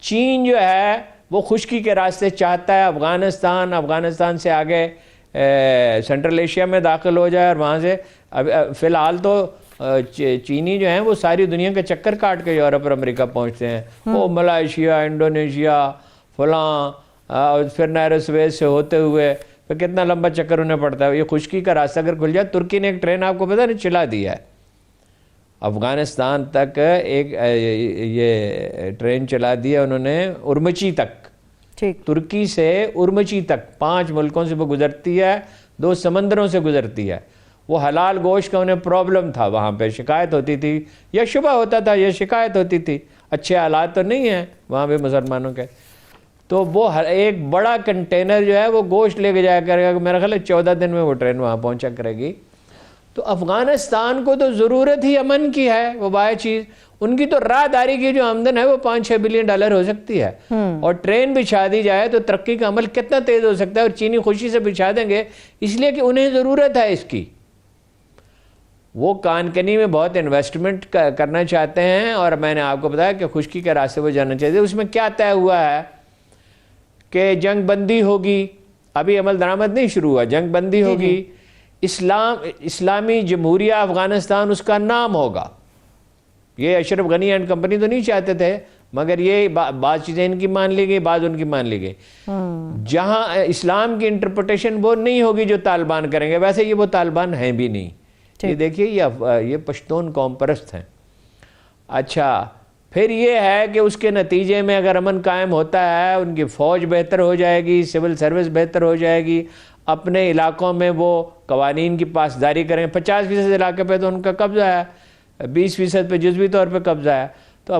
چین جو ہے وہ خشکی کے راستے چاہتا ہے افغانستان سے آگے سینٹرل ایشیا میں داخل ہو جائے, اور وہاں سے فی الحال تو چینی جو ہیں وہ ساری دنیا کے چکر کاٹ کے یورپ اور امریکہ پہنچتے ہیں. وہ ملائیشیا, انڈونیشیا, فلاں, اور پھر نہر سویز سے ہوتے ہوئے پھر کتنا لمبا چکر انہیں پڑتا ہے. یہ خشکی کا راستہ اگر کھل جائے, ترکی نے ایک ٹرین آپ کو پتہ نہیں چلا دیا ہے افغانستان تک, ایک یہ ٹرین چلا دیا انہوں نے ارمچی تک, ترکی سے ارمچی تک 5 ملکوں سے وہ گزرتی ہے, 2 سمندروں سے گزرتی ہے. وہ حلال گوشت کا انہیں پرابلم تھا, وہاں پہ شکایت ہوتی تھی, یا شبہ ہوتا تھا, یہ شکایت ہوتی تھی, اچھے حالات تو نہیں ہیں وہاں پہ مسلمانوں کے. تو وہ ایک بڑا کنٹینر جو ہے وہ گوشت لے کے جایا کرے گا, میرا خیال ہے 14 دن میں وہ ٹرین وہاں پہنچا کرے گی. تو افغانستان کو تو ضرورت ہی امن کی ہے, وہ باہر چیز. ان کی تو راہ داری کی جو آمدن ہے وہ $5-6 بلین ہو سکتی ہے, اور ٹرین بچھا دی جائے تو ترقی کا عمل کتنا تیز ہو سکتا ہے. اور چینی خوشی سے بچھا دیں گے, اس لیے کہ انہیں ضرورت ہے اس کی. وہ کانکنی میں بہت انویسٹمنٹ کرنا چاہتے ہیں, اور میں نے آپ کو بتایا کہ خشکی کے راستے وہ جانا چاہتے ہیں. اس میں کیا طے ہوا ہے کہ جنگ بندی ہوگی, ابھی عمل درآمد نہیں شروع ہوا, جنگ بندی ہوگی, اسلامی جمہوریہ افغانستان اس کا نام ہوگا. یہ اشرف غنی اینڈ کمپنی تو نہیں چاہتے تھے, مگر یہ بعض چیزیں ان کی مان لی گئی, بعض ان کی مان لی گئی. جہاں اسلام کی انٹرپریٹیشن وہ نہیں ہوگی جو طالبان کریں گے, ویسے یہ وہ طالبان ہیں بھی نہیں. یہ دیکھیے یہ پشتون قوم پرست ہیں. اچھا, پھر یہ ہے کہ اس کے نتیجے میں اگر امن قائم ہوتا ہے, ان کی فوج بہتر ہو جائے گی, سول سروس بہتر ہو جائے گی, اپنے علاقوں میں وہ قوانین کی پاسداری کریں. 50% علاقے پہ تو ان کا قبضہ ہے, 20% پہ جزوی طور پہ قبضہ ہے. تو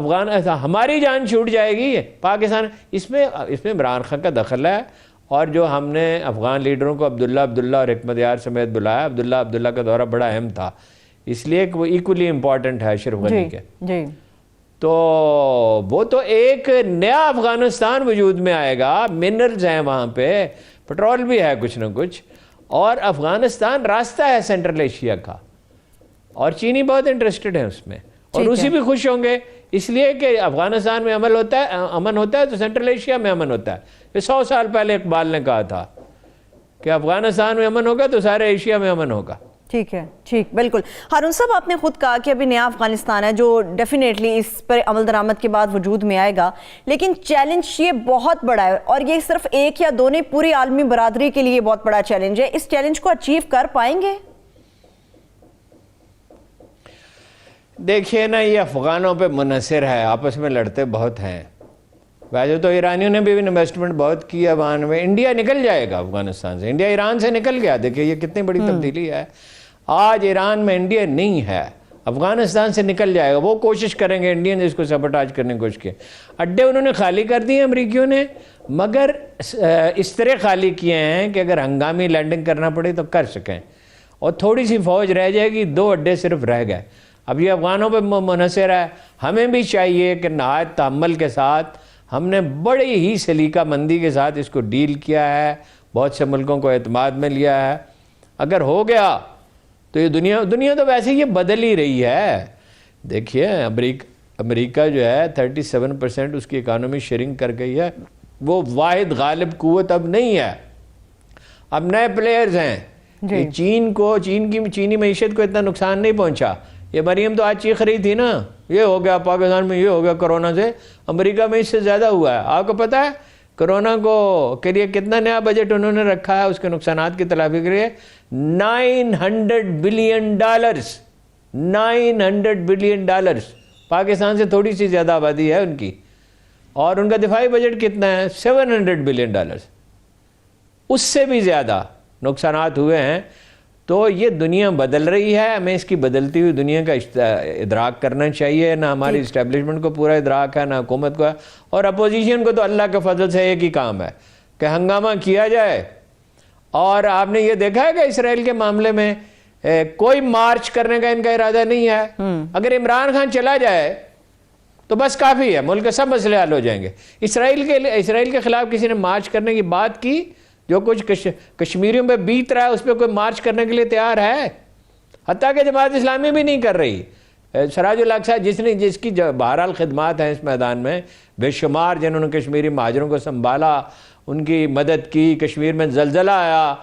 ہماری جان چھوٹ جائے گی. پاکستان اس میں عمران خان کا دخل ہے, اور جو ہم نے افغان لیڈروں کو عبداللہ اور حکمت یار سمیت بلایا, عبداللہ کا دورہ بڑا اہم تھا, اس لیے کہ وہ ایکولی امپورٹنٹ ہے اشرف غنی کے. تو وہ تو ایک نیا افغانستان وجود میں آئے گا. منرلز ہیں وہاں پہ, پٹرول بھی ہے کچھ نہ کچھ, اور افغانستان راستہ ہے سینٹرل ایشیا کا, اور چینی بہت انٹرسٹڈ ہیں اس میں, اور روسی بھی خوش ہوں گے, اس لیے کہ افغانستان میں امن ہوتا ہے تو سینٹرل ایشیا میں امن ہوتا ہے. یہ 100 سال پہلے اقبال نے کہا تھا کہ افغانستان میں امن ہوگا تو سارے ایشیا میں امن ہوگا. ٹھیک ہے, ٹھیک, بالکل. ہارون صاحب, آپ نے خود کہا کہ ابھی نیا افغانستان ہے جو ڈیفینیٹلی اس پر عمل درآمد کے بعد وجود میں آئے گا, لیکن چیلنج یہ بہت بڑا ہے, اور یہ صرف ایک یا دو نہیں, پوری عالمی برادری کے لیے بہت بڑا چیلنج ہے. اس چیلنج کو اچیو کر پائیں گے؟ دیکھیے نا, یہ افغانوں پہ منحصر ہے, آپس میں لڑتے بہت ہیں. ویسے تو ایرانیوں نے بھی انویسٹمنٹ بہت کی ہے وہاں میں. انڈیا نکل جائے گا افغانستان سے, انڈیا ایران سے نکل گیا. دیکھیے یہ کتنی بڑی تبدیلی ہے. آج ایران میں انڈیا نہیں ہے, افغانستان سے نکل جائے گا. وہ کوشش کریں گے انڈین اس کو سبوٹاج کرنے کی کوشش کی. اڈے انہوں نے خالی کر دیے امریکیوں نے, مگر اس طرح خالی کیے ہیں کہ اگر ہنگامی لینڈنگ کرنا پڑے تو کر سکیں, اور تھوڑی سی فوج رہ جائے گی, 2 اڈے صرف رہ گئے. اب یہ افغانوں پہ منحصر ہے. ہمیں بھی چاہیے کہ نہایت تحمل کے ساتھ, ہم نے بڑی ہی سلیقہ مندی کے ساتھ اس کو ڈیل کیا ہے, بہت سے ملکوں کو اعتماد میں لیا ہے. اگر ہو گیا تو یہ دنیا تو ویسے یہ بدل ہی رہی ہے. دیکھیے امریکہ جو ہے 37% اس کی اکانومی شرنک کر گئی ہے، وہ واحد غالب قوت اب نہیں ہے، اب نئے پلیئرز ہیں. یہ چینی معیشت کو اتنا نقصان نہیں پہنچا. یہ مریم تو آج چیخ رہی تھی نا، یہ ہو گیا پاکستان میں، یہ ہو گیا کرونا سے، امریکہ میں اس سے زیادہ ہوا ہے. آپ کو پتہ ہے کرونا کے لیے کتنا نیا بجٹ انہوں نے رکھا ہے اس کے نقصانات کی تلافی کے لیے؟ $900 بلین. $900 بلین. پاکستان سے تھوڑی سی زیادہ آبادی ہے ان کی، اور ان کا دفاعی بجٹ کتنا ہے؟ $700 بلین. اس سے بھی زیادہ نقصانات ہوئے ہیں. تو یہ دنیا بدل رہی ہے، ہمیں اس کی بدلتی ہوئی دنیا کا ادراک کرنا چاہیے. نہ ہماری اسٹیبلشمنٹ کو پورا ادراک ہے، نہ حکومت کو ہے، اور اپوزیشن کو تو اللہ کے فضل سے ایک ہی کام ہے کہ ہنگامہ کیا جائے. اور آپ نے یہ دیکھا ہے کہ اسرائیل کے معاملے میں کوئی مارچ کرنے کا ان کا ارادہ نہیں ہے. اگر عمران خان چلا جائے تو بس کافی ہے، ملک کے سب مسئلے حل ہو جائیں گے. اسرائیل کے خلاف کسی نے مارچ کرنے کی بات کی؟ جو کچھ کشمیریوں پہ بیت رہا ہے اس پہ کوئی مارچ کرنے کے لیے تیار ہے؟ حتیٰ کہ جماعت اسلامی بھی نہیں کر رہی. سراج الاقصی جس کی بہرحال خدمات ہیں اس میدان میں بے شمار، جنہوں نے کشمیری مہاجروں کو سنبھالا، ان کی مدد کی، کشمیر میں زلزلہ آیا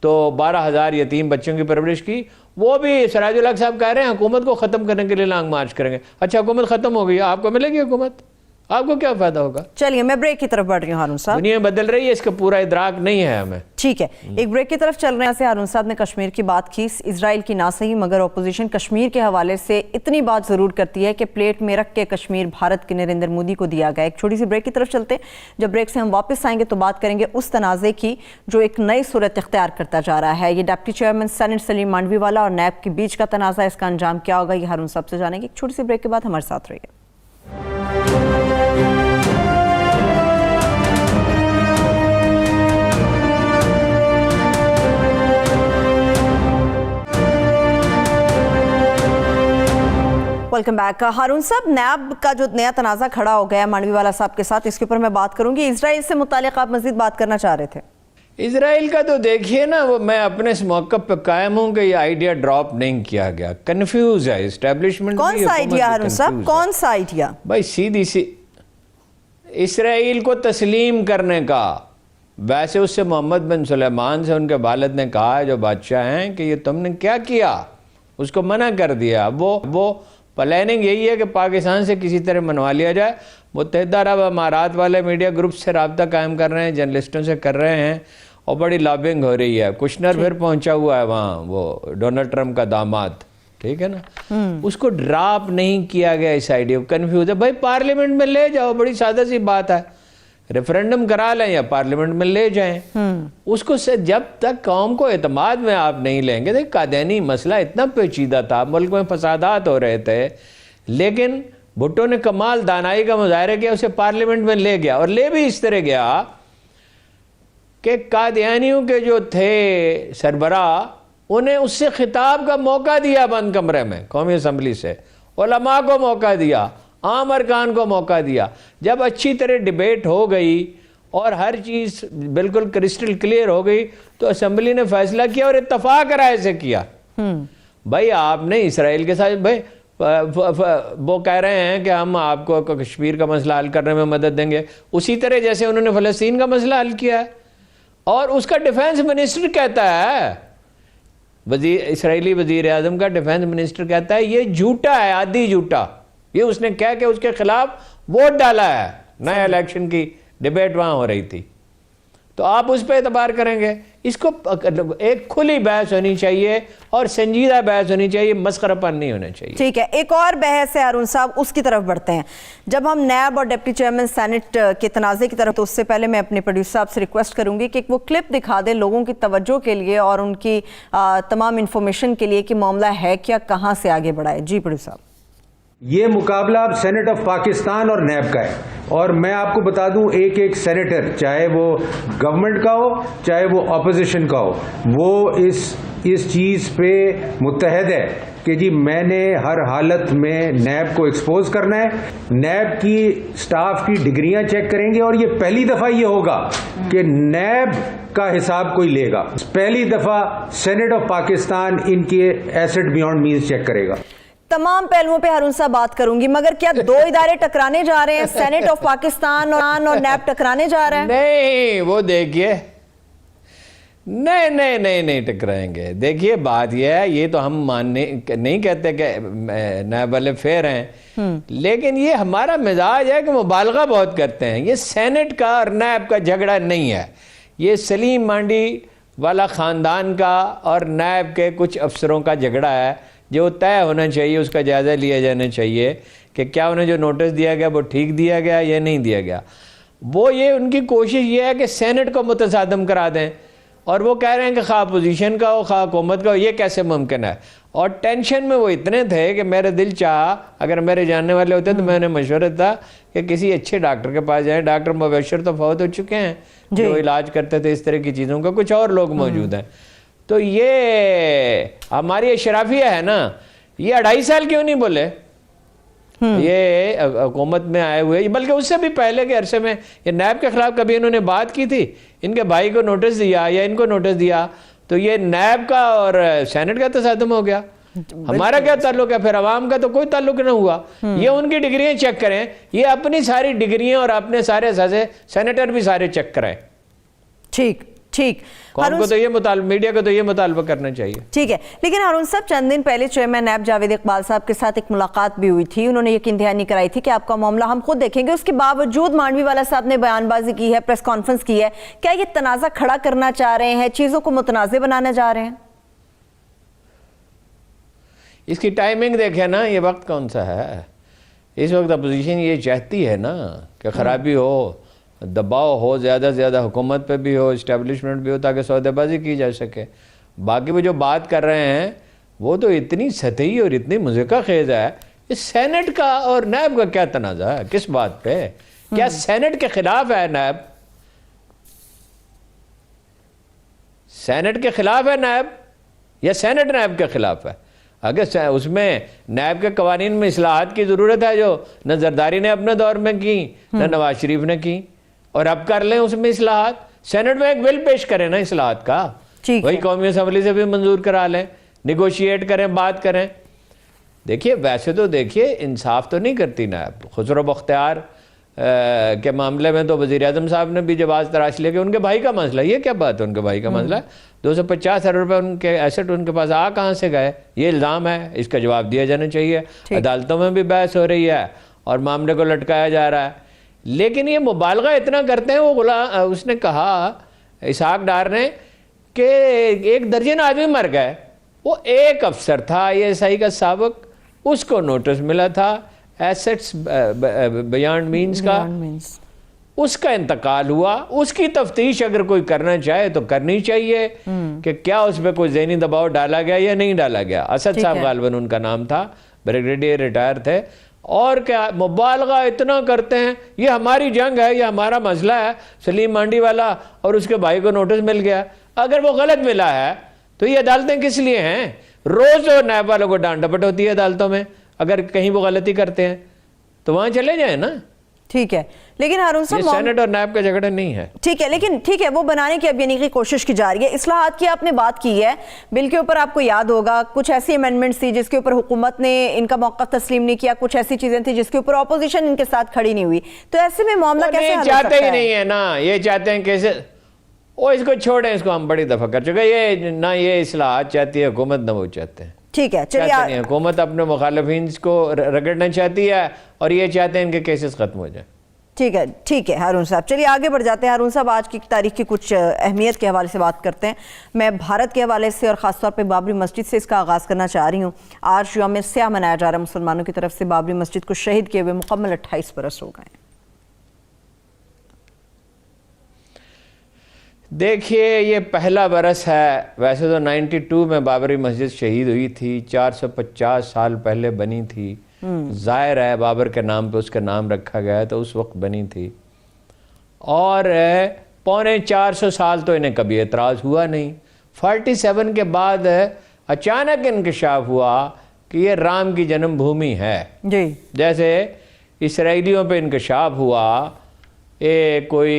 تو 12,000 یتیم بچوں کی پرورش کی، وہ بھی سراج الاقصی صاحب کہہ رہے ہیں حکومت کو ختم کرنے کے لیے لانگ مارچ کریں گے. اچھا حکومت ختم ہو گئی، آپ کو ملے گی حکومت؟ آپ کو کیا فائدہ ہوگا؟ چلیے میں بریک کی طرف بڑھ رہی ہوں. ہارون صاحب، دنیا بدل رہی ہے، اس کا پورا ادراک نہیں ہے ہمیں. ٹھیک ہے، ایک بریک کی طرف چل رہے ہیں. ہارون صاحب نے کشمیر کی بات کی، اسرائیل کی نہ صحیح مگر اپوزیشن کشمیر کے حوالے سے اتنی بات ضرور کرتی ہے کہ پلیٹ میں رکھ کے کشمیر بھارت کے نریندر مودی کو دیا گیا. ایک چھوٹی سی بریک کی طرف چلتے ہیں. جب بریک سے ہم واپس آئیں گے تو بات کریں گے اس تنازع کی جو ایک نئی صورت اختیار کرتا جا رہا ہے. یہ ڈپٹی چیئرمین سینٹ سلیم مانڈوی والا اور نیب کے بیچ کا تنازع، اس کا انجام کیا ہوگا، یہ ہارون صاحب سے جانیں گے. ایک چھوٹی سی بریک کے بعد ہمارے ساتھ رہیے. Welcome back. ہارون صاحب، نیب کا جو نیا تنازع کھڑا ہو گیا مانڈوی والا صاحب کے ساتھ، اس کے اوپر میں بات کروں گی. اسرائیل سے متعلق آپ مزید بات کرنا چاہ رہے تھے. اسرائیل کا تو دیکھیے نا، وہ میں اپنے اس موقف پہ قائم ہوں کہ یہ آئیڈیا ڈراپ نہیں کیا گیا. کنفیوز ہے اسٹیبلشمنٹ. کون سا آئیڈیا ہارون صاحب؟ کون سا آئیڈیا؟ بھائی سیدھی سی اسرائیل کو تسلیم کرنے کا. ویسے اس سے محمد بن سلیمان سے ان کے والد نے کہا، جو بادشاہ ہیں، کہ یہ تم نے کیا کیا، اس کو منع کر دیا. وہ پلاننگ یہی ہے کہ پاکستان سے کسی طرح منوا لیا جائے. متحدہ عرب امارات والے میڈیا گروپ سے رابطہ قائم کر رہے ہیں، جرنلسٹوں سے کر رہے ہیں، اور بڑی لابنگ ہو رہی ہے. کشنر پھر پہنچا ہوا ہے وہاں، وہ ڈونلڈ ٹرمپ کا داماد، ٹھیک ہے نا. اس کو ڈراپ نہیں کیا گیا اس آئیڈیا کو. کنفیوز ہے. بھائی پارلیمنٹ میں لے جاؤ، بڑی سادہ سی بات ہے. ریفرینڈم کرا لیں یا پارلیمنٹ میں لے جائیں. اس کو جب تک قوم کو اعتماد میں آپ نہیں لیں گے. دیکھ قادیانی مسئلہ اتنا پیچیدہ تھا، ملک میں فسادات ہو رہے تھے، لیکن بھٹو نے کمال دانائی کا مظاہرہ کیا، اسے پارلیمنٹ میں لے گیا. اور لے بھی اس طرح گیا کہ قادیانیوں کے جو تھے سربراہ، انہیں اس سے خطاب کا موقع دیا بند کمرے میں قومی اسمبلی سے، علماء کو موقع دیا، عام ارکان کو موقع دیا. جب اچھی طرح ڈیبیٹ ہو گئی اور ہر چیز بالکل کرسٹل کلیئر ہو گئی تو اسمبلی نے فیصلہ کیا اور اتفاق رائے سے کیا. بھائی آپ نے اسرائیل کے ساتھ، بھائی وہ کہہ رہے ہیں کہ ہم آپ کو کشمیر کا مسئلہ حل کرنے میں مدد دیں گے، اسی طرح جیسے انہوں نے فلسطین کا مسئلہ حل کیا ہے. اور اس کا ڈیفنس منسٹر کہتا ہے، اسرائیلی وزیر اعظم کا ڈیفنس منسٹر کہتا ہے یہ جھوٹا ہے، عادی جھوٹا. یہ اس نے کہہ کے اس کے خلاف ووٹ ڈالا ہے. نئے الیکشن کی ڈیبیٹ وہاں ہو رہی تھی. تو آپ اس پہ اعتبار کریں گے. اس کو ایک کھلی بحث ہونی چاہیے اور سنجیدہ بحث ہونی چاہیے، مسخرہ پن نہیں ہونا چاہیے. ٹھیک ہے، ایک اور بحث ہے ہارون صاحب، اس کی طرف بڑھتے ہیں. جب ہم نیب اور ڈپٹی چیئرمین سینٹ کے تنازع کی طرف، تو اس سے پہلے میں اپنے پروڈیوسر صاحب سے ریکویسٹ کروں گی کہ وہ کلپ دکھا دیں لوگوں کی توجہ کے لیے اور ان کی تمام انفارمیشن کے لیے کہ معاملہ ہے کیا، کہاں سے آگے بڑھا ہے. جی پروڈیوسر صاحب. یہ مقابلہ اب سینٹ آف پاکستان اور نیب کا ہے، اور میں آپ کو بتا دوں ایک سینیٹر، چاہے وہ گورنمنٹ کا ہو چاہے وہ اپوزیشن کا ہو، وہ اس چیز پہ متحد ہے کہ جی میں نے ہر حالت میں نیب کو ایکسپوز کرنا ہے. نیب کی سٹاف کی ڈگریاں چیک کریں گے، اور یہ پہلی دفعہ یہ ہوگا کہ نیب کا حساب کوئی لے گا. پہلی دفعہ سینٹ آف پاکستان ان کے ایسٹ بیونڈ مینز چیک کرے گا. تمام پہلوؤں پہ ہارون صاحب بات کروں گی، مگر کیا دو ادارے ٹکرانے جا رہے ہیں؟ سینٹ آف پاکستان اور نیب ٹکرانے جا رہے ہیں؟ نہیں وہ دیکھیے، نہیں ٹکرائیں گے۔ دیکھیے بات یہ ہے، یہ تو ہم ماننے نہیں کہتے کہ نیب والے فیر ہیں، لیکن یہ ہمارا مزاج ہے کہ مبالغہ بہت کرتے ہیں۔ یہ سینٹ کا اور نیب کا جھگڑا نہیں ہے، یہ سلیم مانڈی والا خاندان کا اور نیب کے کچھ افسروں کا جھگڑا ہے، جو طے ہونا چاہیے، اس کا جائزہ لیا جانا چاہیے کہ کیا انہیں جو نوٹس دیا گیا وہ ٹھیک دیا گیا یا نہیں دیا گیا۔ وہ یہ ان کی کوشش یہ ہے کہ سینٹ کو متصادم کرا دیں، اور وہ کہہ رہے ہیں کہ خواہ اپوزیشن کا ہو خواہ حکومت کا ہو، یہ کیسے ممکن ہے؟ اور ٹینشن میں وہ اتنے تھے کہ میرے دل چاہا اگر میرے جاننے والے ہوتے تو میں انہیں مشورہ تھا کہ کسی اچھے ڈاکٹر کے پاس جائیں۔ ڈاکٹر مبشر تو فوت ہو چکے ہیں جو علاج کرتے تھے اس طرح کی چیزوں کا، کچھ اور لوگ موجود ہیں۔ تو یہ ہماری اشرافیہ ہے نا، یہ 2.5 سال کیوں نہیں بولے؟ یہ حکومت میں آئے ہوئے، بلکہ اس سے بھی پہلے کے عرصے میں یہ نیب کے خلاف کبھی انہوں نے بات کی تھی؟ ان کے بھائی کو نوٹس دیا یا ان کو نوٹس دیا تو یہ نیب کا اور سینٹ کا تصادم ہو گیا۔ ہمارا کیا تعلق ہے پھر؟ عوام کا تو کوئی تعلق نہ ہوا۔ یہ ان کی ڈگریاں چیک کریں، یہ اپنی ساری ڈگریاں اور اپنے سارے سزے سینیٹر بھی سارے چیک کریں۔ ٹھیک قوم کو تو یہ مطالبہ، میڈیا کو تو یہ مطالبہ کرنا چاہیے۔ ٹھیک ہے، لیکن ہارون صاحب چند دن پہلے چیئرمین نیب جاوید اقبال صاحب کے ساتھ ایک ملاقات بھی ہوئی تھی، انہوں نے یقین دہانی کرائی تھی کہ آپ کا معاملہ ہم خود دیکھیں گے۔ اس کے باوجود مانڈوی والا صاحب نے بیان بازی کی ہے، پریس کانفرنس کی ہے، کیا یہ تنازع کھڑا کرنا چاہ رہے ہیں، چیزوں کو متنازع بنانے جا رہے ہیں؟ اس کی ٹائمنگ دیکھیں نا، یہ وقت کون سا ہے؟ اس وقت اپوزیشن یہ چاہتی ہے نا کہ خرابی ہو، دباؤ ہو، زیادہ سے زیادہ حکومت پہ بھی ہو، اسٹیبلشمنٹ بھی ہو، تاکہ سودے بازی کی جا سکے۔ باقی وہ جو بات کر رہے ہیں وہ تو اتنی سطحی اور اتنی مذہقہ خیز ہے۔ اس سینٹ کا اور نیب کا کیا تنازع ہے؟ کس بات پہ؟ کیا سینٹ کے خلاف ہے نیب؟ سینٹ کے خلاف ہے نیب یا سینٹ نیب کے خلاف ہے؟ اگر اس میں نیب کے قوانین میں اصلاحات کی ضرورت ہے جو نہ زرداری نے اپنے دور میں کی نہ نواز شریف نے کی، اور اب کر لیں اس میں اصلاحات، سینٹ میں ایک بل پیش کریں نا اصلاحات کا، وہی قومی اسمبلی سے بھی منظور کرا لیں، نیگوشیٹ کریں، بات کریں۔ دیکھیے ویسے تو دیکھیے انصاف تو نہیں کرتی نیب۔ خسرو بختیار کے معاملے میں تو وزیر اعظم صاحب نے بھی جواز تراش لیا کہ ان کے بھائی کا مسئلہ، یہ کیا بات ہے؟ ان کے بھائی کا مسئلہ 250 ارب روپے ان کے ایسٹ ان کے پاس کہاں سے گئے؟ یہ الزام ہے، اس کا جواب دیا جانا چاہیے۔ عدالتوں میں بھی بحث ہو رہی ہے اور معاملے کو لٹکایا جا رہا ہے، لیکن یہ مبالغہ اتنا کرتے ہیں۔ وہ اس نے کہا، اسحاق ڈار نے، کہ 1 درجن آدمی مر گئے، وہ ایک افسر تھا ISI کا سابق، اس کو نوٹس ملا تھا ایسٹس بیانڈ مینز کا، اس کا انتقال ہوا، اس کی تفتیش اگر کوئی کرنا چاہے تو کرنی چاہیے کہ کیا اس پہ کوئی ذہنی دباؤ ڈالا گیا یا نہیں ڈالا گیا۔ اسد صاحب غالباً ان کا نام تھا، بریگیڈیئر ریٹائر تھے۔ اور کیا مبالغہ اتنا کرتے ہیں، یہ ہماری جنگ ہے، یہ ہمارا مسئلہ ہے، سلیم مانڈی والا اور اس کے بھائی کو نوٹس مل گیا۔ اگر وہ غلط ملا ہے تو یہ عدالتیں کس لیے ہیں؟ روز نیب والوں کو ڈانٹ ڈپٹ ہوتی ہے عدالتوں میں، اگر کہیں وہ غلطی کرتے ہیں تو وہاں چلے جائیں نا۔ ٹھیک ہے، لیکن ہارون صاحب یہ سینٹ اور نیب کا جھگڑا نہیں ہے۔ ٹھیک ہے، لیکن ٹھیک ہے، وہ بنانے کی اب یعنی کہ کوشش کی جا رہی ہے۔ اصلاحات کی آپ نے بات کی ہے، بل کے اوپر آپ کو یاد ہوگا کچھ ایسی امینڈمنٹس تھی جس کے اوپر حکومت نے ان کا موقف تسلیم نہیں کیا، کچھ ایسی چیزیں تھیں جس کے اوپر اپوزیشن ان کے ساتھ کھڑی نہیں ہوئی، تو ایسے میں معاملہ کیسے حل ہو سکتا ہے؟ چاہتے ہی نہیں ہے نا، یہ چاہتے ہیں کیسے وہ اس کو چھوڑیں، اس کو ہم بڑی دفعہ کر چکے۔ یہ نہ یہ اصلاحات چاہتی ہے حکومت، نہ وہ چاہتے ہیں۔ ٹھیک ہے، چلیے، حکومت اپنے مخالفین کو رگڑنا چاہتی ہے اور یہ چاہتے ہیں ان کے کیسز ختم ہو جائیں۔ ٹھیک ہے ہارون صاحب، چلیے آگے بڑھ جاتے ہیں۔ ہارون صاحب آج کی تاریخ کی کچھ اہمیت کے حوالے سے بات کرتے ہیں۔ میں بھارت کے حوالے سے اور خاص طور پہ بابری مسجد سے اس کا آغاز کرنا چاہ رہی ہوں۔ آج یوم سیاہ منایا جا رہا ہے مسلمانوں کی طرف سے، بابری مسجد کو شہید کیے ہوئے مکمل 28 برس ہو گئے ہیں۔ دیکھیے یہ پہلا برس ہے، ویسے تو 92 میں بابری مسجد شہید ہوئی تھی، 450 سال پہلے بنی تھی، ظاہر ہے بابر کے نام پہ اس کا نام رکھا گیا تو اس وقت بنی تھی، اور 450 سال تو انہیں کبھی اعتراض ہوا نہیں۔ 47 کے بعد اچانک انکشاف ہوا کہ یہ رام کی جنم بھومی ہے، جیسے اسرائیلیوں پہ انکشاف ہوا کوئی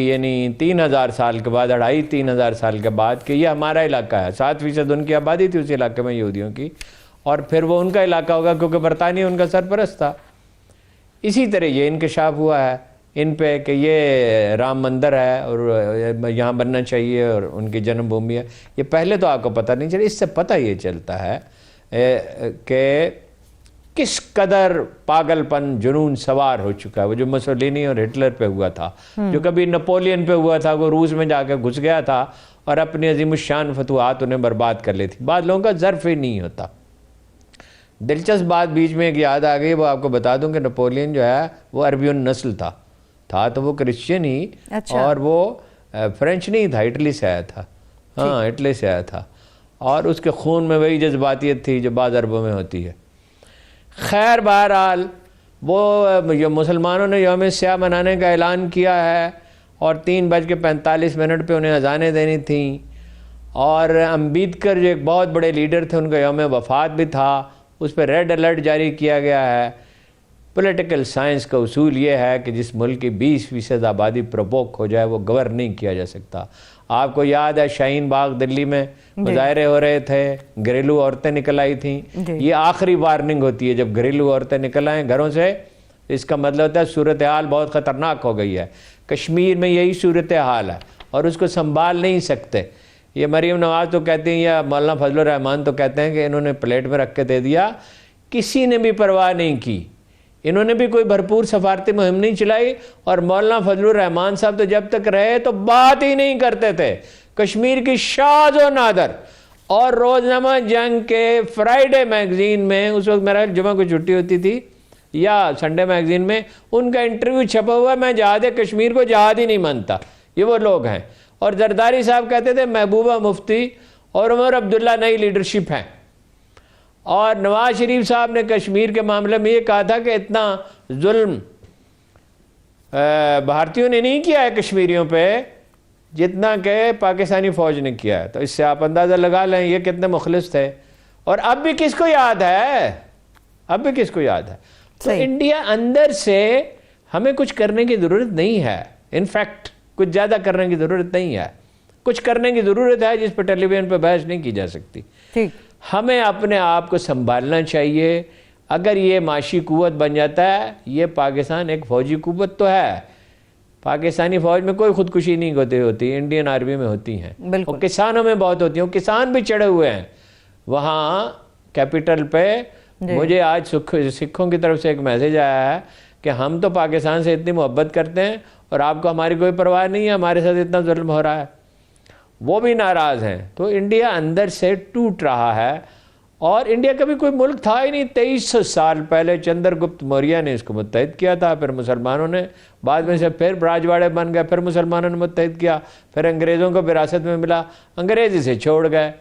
یعنی 3000 سال کے بعد، 2500-3000 سال کے بعد کہ یہ ہمارا علاقہ ہے۔ 7% ان کی آبادی تھی اس علاقے میں یہودیوں کی، اور پھر وہ ان کا علاقہ ہوگا کیونکہ برطانیہ ان کا سرپرست تھا. اسی طرح یہ انکشاف ہوا ہے ان پہ کہ یہ رام مندر ہے اور یہاں بننا چاہیے اور ان کی جنم بھومی ہے. یہ پہلے تو آپ کو پتہ نہیں چلا. اس سے پتہ یہ چلتا ہے کہ کس قدر پاگل پن جنون سوار ہو چکا ہے. وہ جو مسولینی اور ہٹلر پہ ہوا تھا, جو کبھی نپولین پہ ہوا تھا, وہ روس میں جا کے گھس گیا تھا اور اپنی عظیم الشان فتوحات انہیں برباد کر لی تھی. بعض لوگوں کا ظرف ہی نہیں ہوتا. دلچسپ بات بیچ میں ایک یاد آ گئی, وہ آپ کو بتا دوں کہ نپولین جو ہے وہ عربی نسل تھا تو وہ کرسچین ہی, اور وہ فرینچ نہیں تھا, اٹلی سے آیا تھا. ہاں, اٹلی سے آیا تھا, اور اس کے خون میں وہی جذباتیت تھی جو بعض عربوں میں ہوتی ہے. خیر, بہرحال وہ جو مسلمانوں نے یوم سیاہ منانے کا اعلان کیا ہے اور 3:45 پہ انہیں اذانیں دینی تھیں, اور امبیڈکر جو ایک بہت بڑے لیڈر تھے ان کا یوم وفات بھی تھا, اس پہ ریڈ الرٹ جاری کیا گیا ہے. پولیٹیکل سائنس کا اصول یہ ہے کہ جس ملک کی 20% آبادی پرووک ہو جائے وہ گورن نہیں کیا جا سکتا. آپ کو یاد ہے شاہین باغ دلی میں مظاہرے ہو رہے تھے, گھریلو عورتیں نکل آئی تھیں. یہ آخری وارننگ ہوتی ہے جب گھریلو عورتیں نکل آئیں گھروں سے, اس کا مطلب ہوتا ہے صورتحال بہت خطرناک ہو گئی ہے. کشمیر میں یہی صورتحال ہے اور اس کو سنبھال نہیں سکتے. یہ مریم نواز تو کہتے ہیں یا مولانا فضل الرحمان تو کہتے ہیں کہ انہوں نے پلیٹ میں رکھ کے دے دیا, کسی نے بھی پرواہ نہیں کی. انہوں نے بھی کوئی بھرپور سفارتی مہم نہیں چلائی, اور مولانا فضل الرحمان صاحب تو جب تک رہے تو بات ہی نہیں کرتے تھے کشمیر کی شاذ و نادر. اور روزنامہ جنگ کے فرائیڈے میگزین میں, اس وقت میرا جمعہ کو چھٹی ہوتی تھی, یا سنڈے میگزین میں ان کا انٹرویو چھپا ہوا ہے, میں جہاد کشمیر کو جہاد ہی نہیں مانتا. یہ وہ لوگ ہیں. اور زرداری صاحب کہتے تھے محبوبہ مفتی اور عمر عبداللہ نئی لیڈرشپ ہیں. اور نواز شریف صاحب نے کشمیر کے معاملے میں یہ کہا تھا کہ اتنا ظلم بھارتیوں نے نہیں کیا ہے کشمیریوں پہ جتنا کہ پاکستانی فوج نے کیا ہے. تو اس سے آپ اندازہ لگا لیں یہ کتنے مخلص تھے. اور اب بھی کس کو یاد ہے, اب بھی کس کو یاد ہے. تو انڈیا اندر سے ہمیں کچھ کرنے کی ضرورت نہیں ہے. انفیکٹ کچھ زیادہ کرنے کی ضرورت نہیں ہے. کچھ کرنے کی ضرورت ہے جس پہ ٹیلی ویژن پہ بحث نہیں کی جا سکتی. ہمیں اپنے آپ کو سنبھالنا چاہیے. اگر یہ معاشی قوت بن جاتا ہے, یہ پاکستان ایک فوجی قوت تو ہے. پاکستانی فوج میں کوئی خودکشی نہیں ہوتی, انڈین آرمی میں ہوتی ہیں, اور کسانوں میں بہت ہوتی ہیں. کسان بھی چڑھے ہوئے ہیں وہاں کیپٹل پہ. مجھے آج سکھوں کی طرف سے ایک میسیج آیا ہے کہ ہم تو پاکستان سے اتنی محبت کرتے ہیں اور آپ کو ہماری کوئی پرواہ نہیں ہے, ہمارے ساتھ اتنا ظلم ہو رہا ہے. وہ بھی ناراض ہیں. تو انڈیا اندر سے ٹوٹ رہا ہے, اور انڈیا کبھی کوئی ملک تھا ہی نہیں. 2300 سال پہلے چندر گپت موریہ نے اس کو متحد کیا تھا, پھر مسلمانوں نے بعد میں سے پھر راجواڑے بن گئے, پھر مسلمانوں نے متحد کیا, پھر انگریزوں کو وراثت میں ملا, انگریز اسے چھوڑ گئے.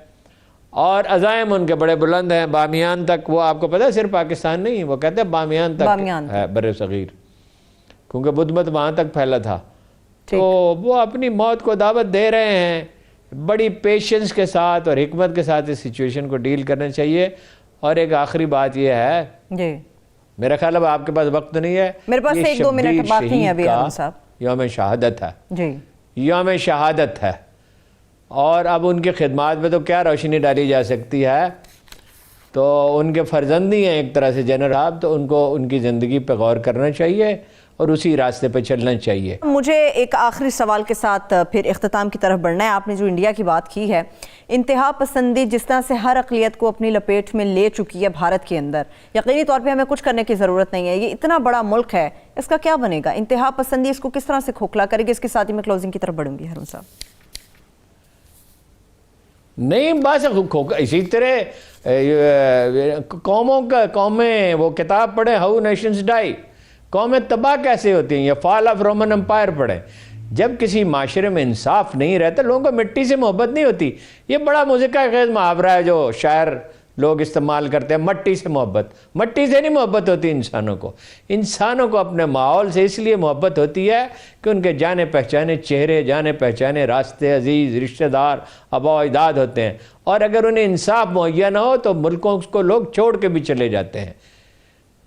اور عزائم ان کے بڑے بلند ہیں, بامیان تک. وہ آپ کو پتہ ہے صرف پاکستان نہیں, وہ کہتے ہیں بامیان تک ہے بر صغیر, کیونکہ بدھ مت وہاں تک پھیلا تھا. تو وہ اپنی موت کو دعوت دے رہے ہیں. بڑی پیشنس کے ساتھ اور حکمت کے ساتھ اس سچویشن کو ڈیل کرنا چاہیے. اور ایک آخری بات یہ ہے, جی میرا خیال اب آپ کے پاس وقت نہیں ہے, میرے پاس 1-2 منٹ باقی ہیں ابھی صاحب. یوم شہادت ہے, جی یوم شہادت ہے, اور اب ان کی خدمات میں تو کیا روشنی ڈالی جا سکتی ہے. تو ان کے فرزندی ہیں ایک طرح سے جنرل صاحب, تو ان کو ان کی زندگی پہ غور کرنا چاہیے اور اسی راستے پہ چلنا چاہیے. مجھے ایک آخری سوال کے ساتھ پھر اختتام کی طرف بڑھنا ہے. آپ نے جو انڈیا کی بات کی ہے, انتہا پسندی جس طرح سے ہر اقلیت کو اپنی لپیٹ میں لے چکی ہے بھارت کے اندر, یقینی طور پہ ہمیں کچھ کرنے کی ضرورت نہیں ہے. یہ اتنا بڑا ملک ہے, اس کا کیا بنے گا؟ انتہا پسندی اس کو کس طرح سے کھوکھلا کرے گی؟ اس کے ساتھ ہی میں کلوزنگ کی طرف بڑھوں گی. ہارون صاحب نہیں, بس اسی طرح قومیں وہ کتاب پڑھیں, ہاؤ نیشنز ڈائی, قومیں تباہ کیسے ہوتی ہیں, یا فال آف رومن امپائر پڑھیں. جب کسی معاشرے میں انصاف نہیں رہتا, لوگوں کو مٹی سے محبت نہیں ہوتی. یہ بڑا مذکر خیز محاورہ ہے جو شاعر لوگ استعمال کرتے ہیں, مٹی سے محبت. مٹی سے نہیں محبت ہوتی انسانوں کو. انسانوں کو اپنے ماحول سے اس لیے محبت ہوتی ہے کہ ان کے جانے پہچانے چہرے, جانے پہچانے راستے, عزیز رشتہ دار, آباء و اجداد ہوتے ہیں. اور اگر انہیں انصاف مہیا نہ ہو تو ملکوں کو لوگ چھوڑ کے بھی چلے جاتے ہیں.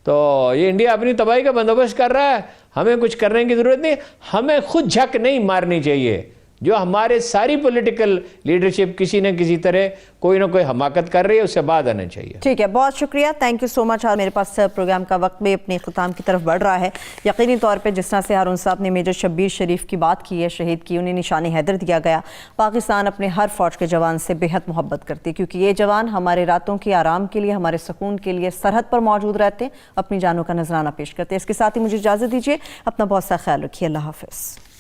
تو یہ انڈیا اپنی تباہی کا بندوبست کر رہا ہے, ہمیں کچھ کرنے کی ضرورت نہیں. ہمیں خود جھک نہیں مارنی چاہیے. جو ہمارے ساری پولیٹیکل لیڈرشپ کسی نہ کسی طرح کوئی نہ کوئی حماقت کر رہی ہے، اس سے بعد آنا چاہیے. ٹھیک ہے، بہت شکریہ، تھینک یو سو مچ. میرے پاس پروگرام کا وقت بھی اپنے اختتام کی طرف بڑھ رہا ہے. یقینی طور پہ جس طرح سے ہارون صاحب نے میجر شبیر شریف کی بات کی ہے، شہید کی، انہیں نشان حیدر دیا گیا. پاکستان اپنے ہر فوج کے جوان سے بے حد محبت کرتی ہے، کیونکہ یہ جوان ہمارے راتوں کے آرام کے لیے، ہمارے سکون کے لیے سرحد پر موجود رہتے ہیں، اپنی جانوں کا نذرانہ پیش کرتے ہیں. اس کے ساتھ ہی مجھے اجازت دیجیے، اپنا بہت سا خیال رکھیے. اللہ حافظ.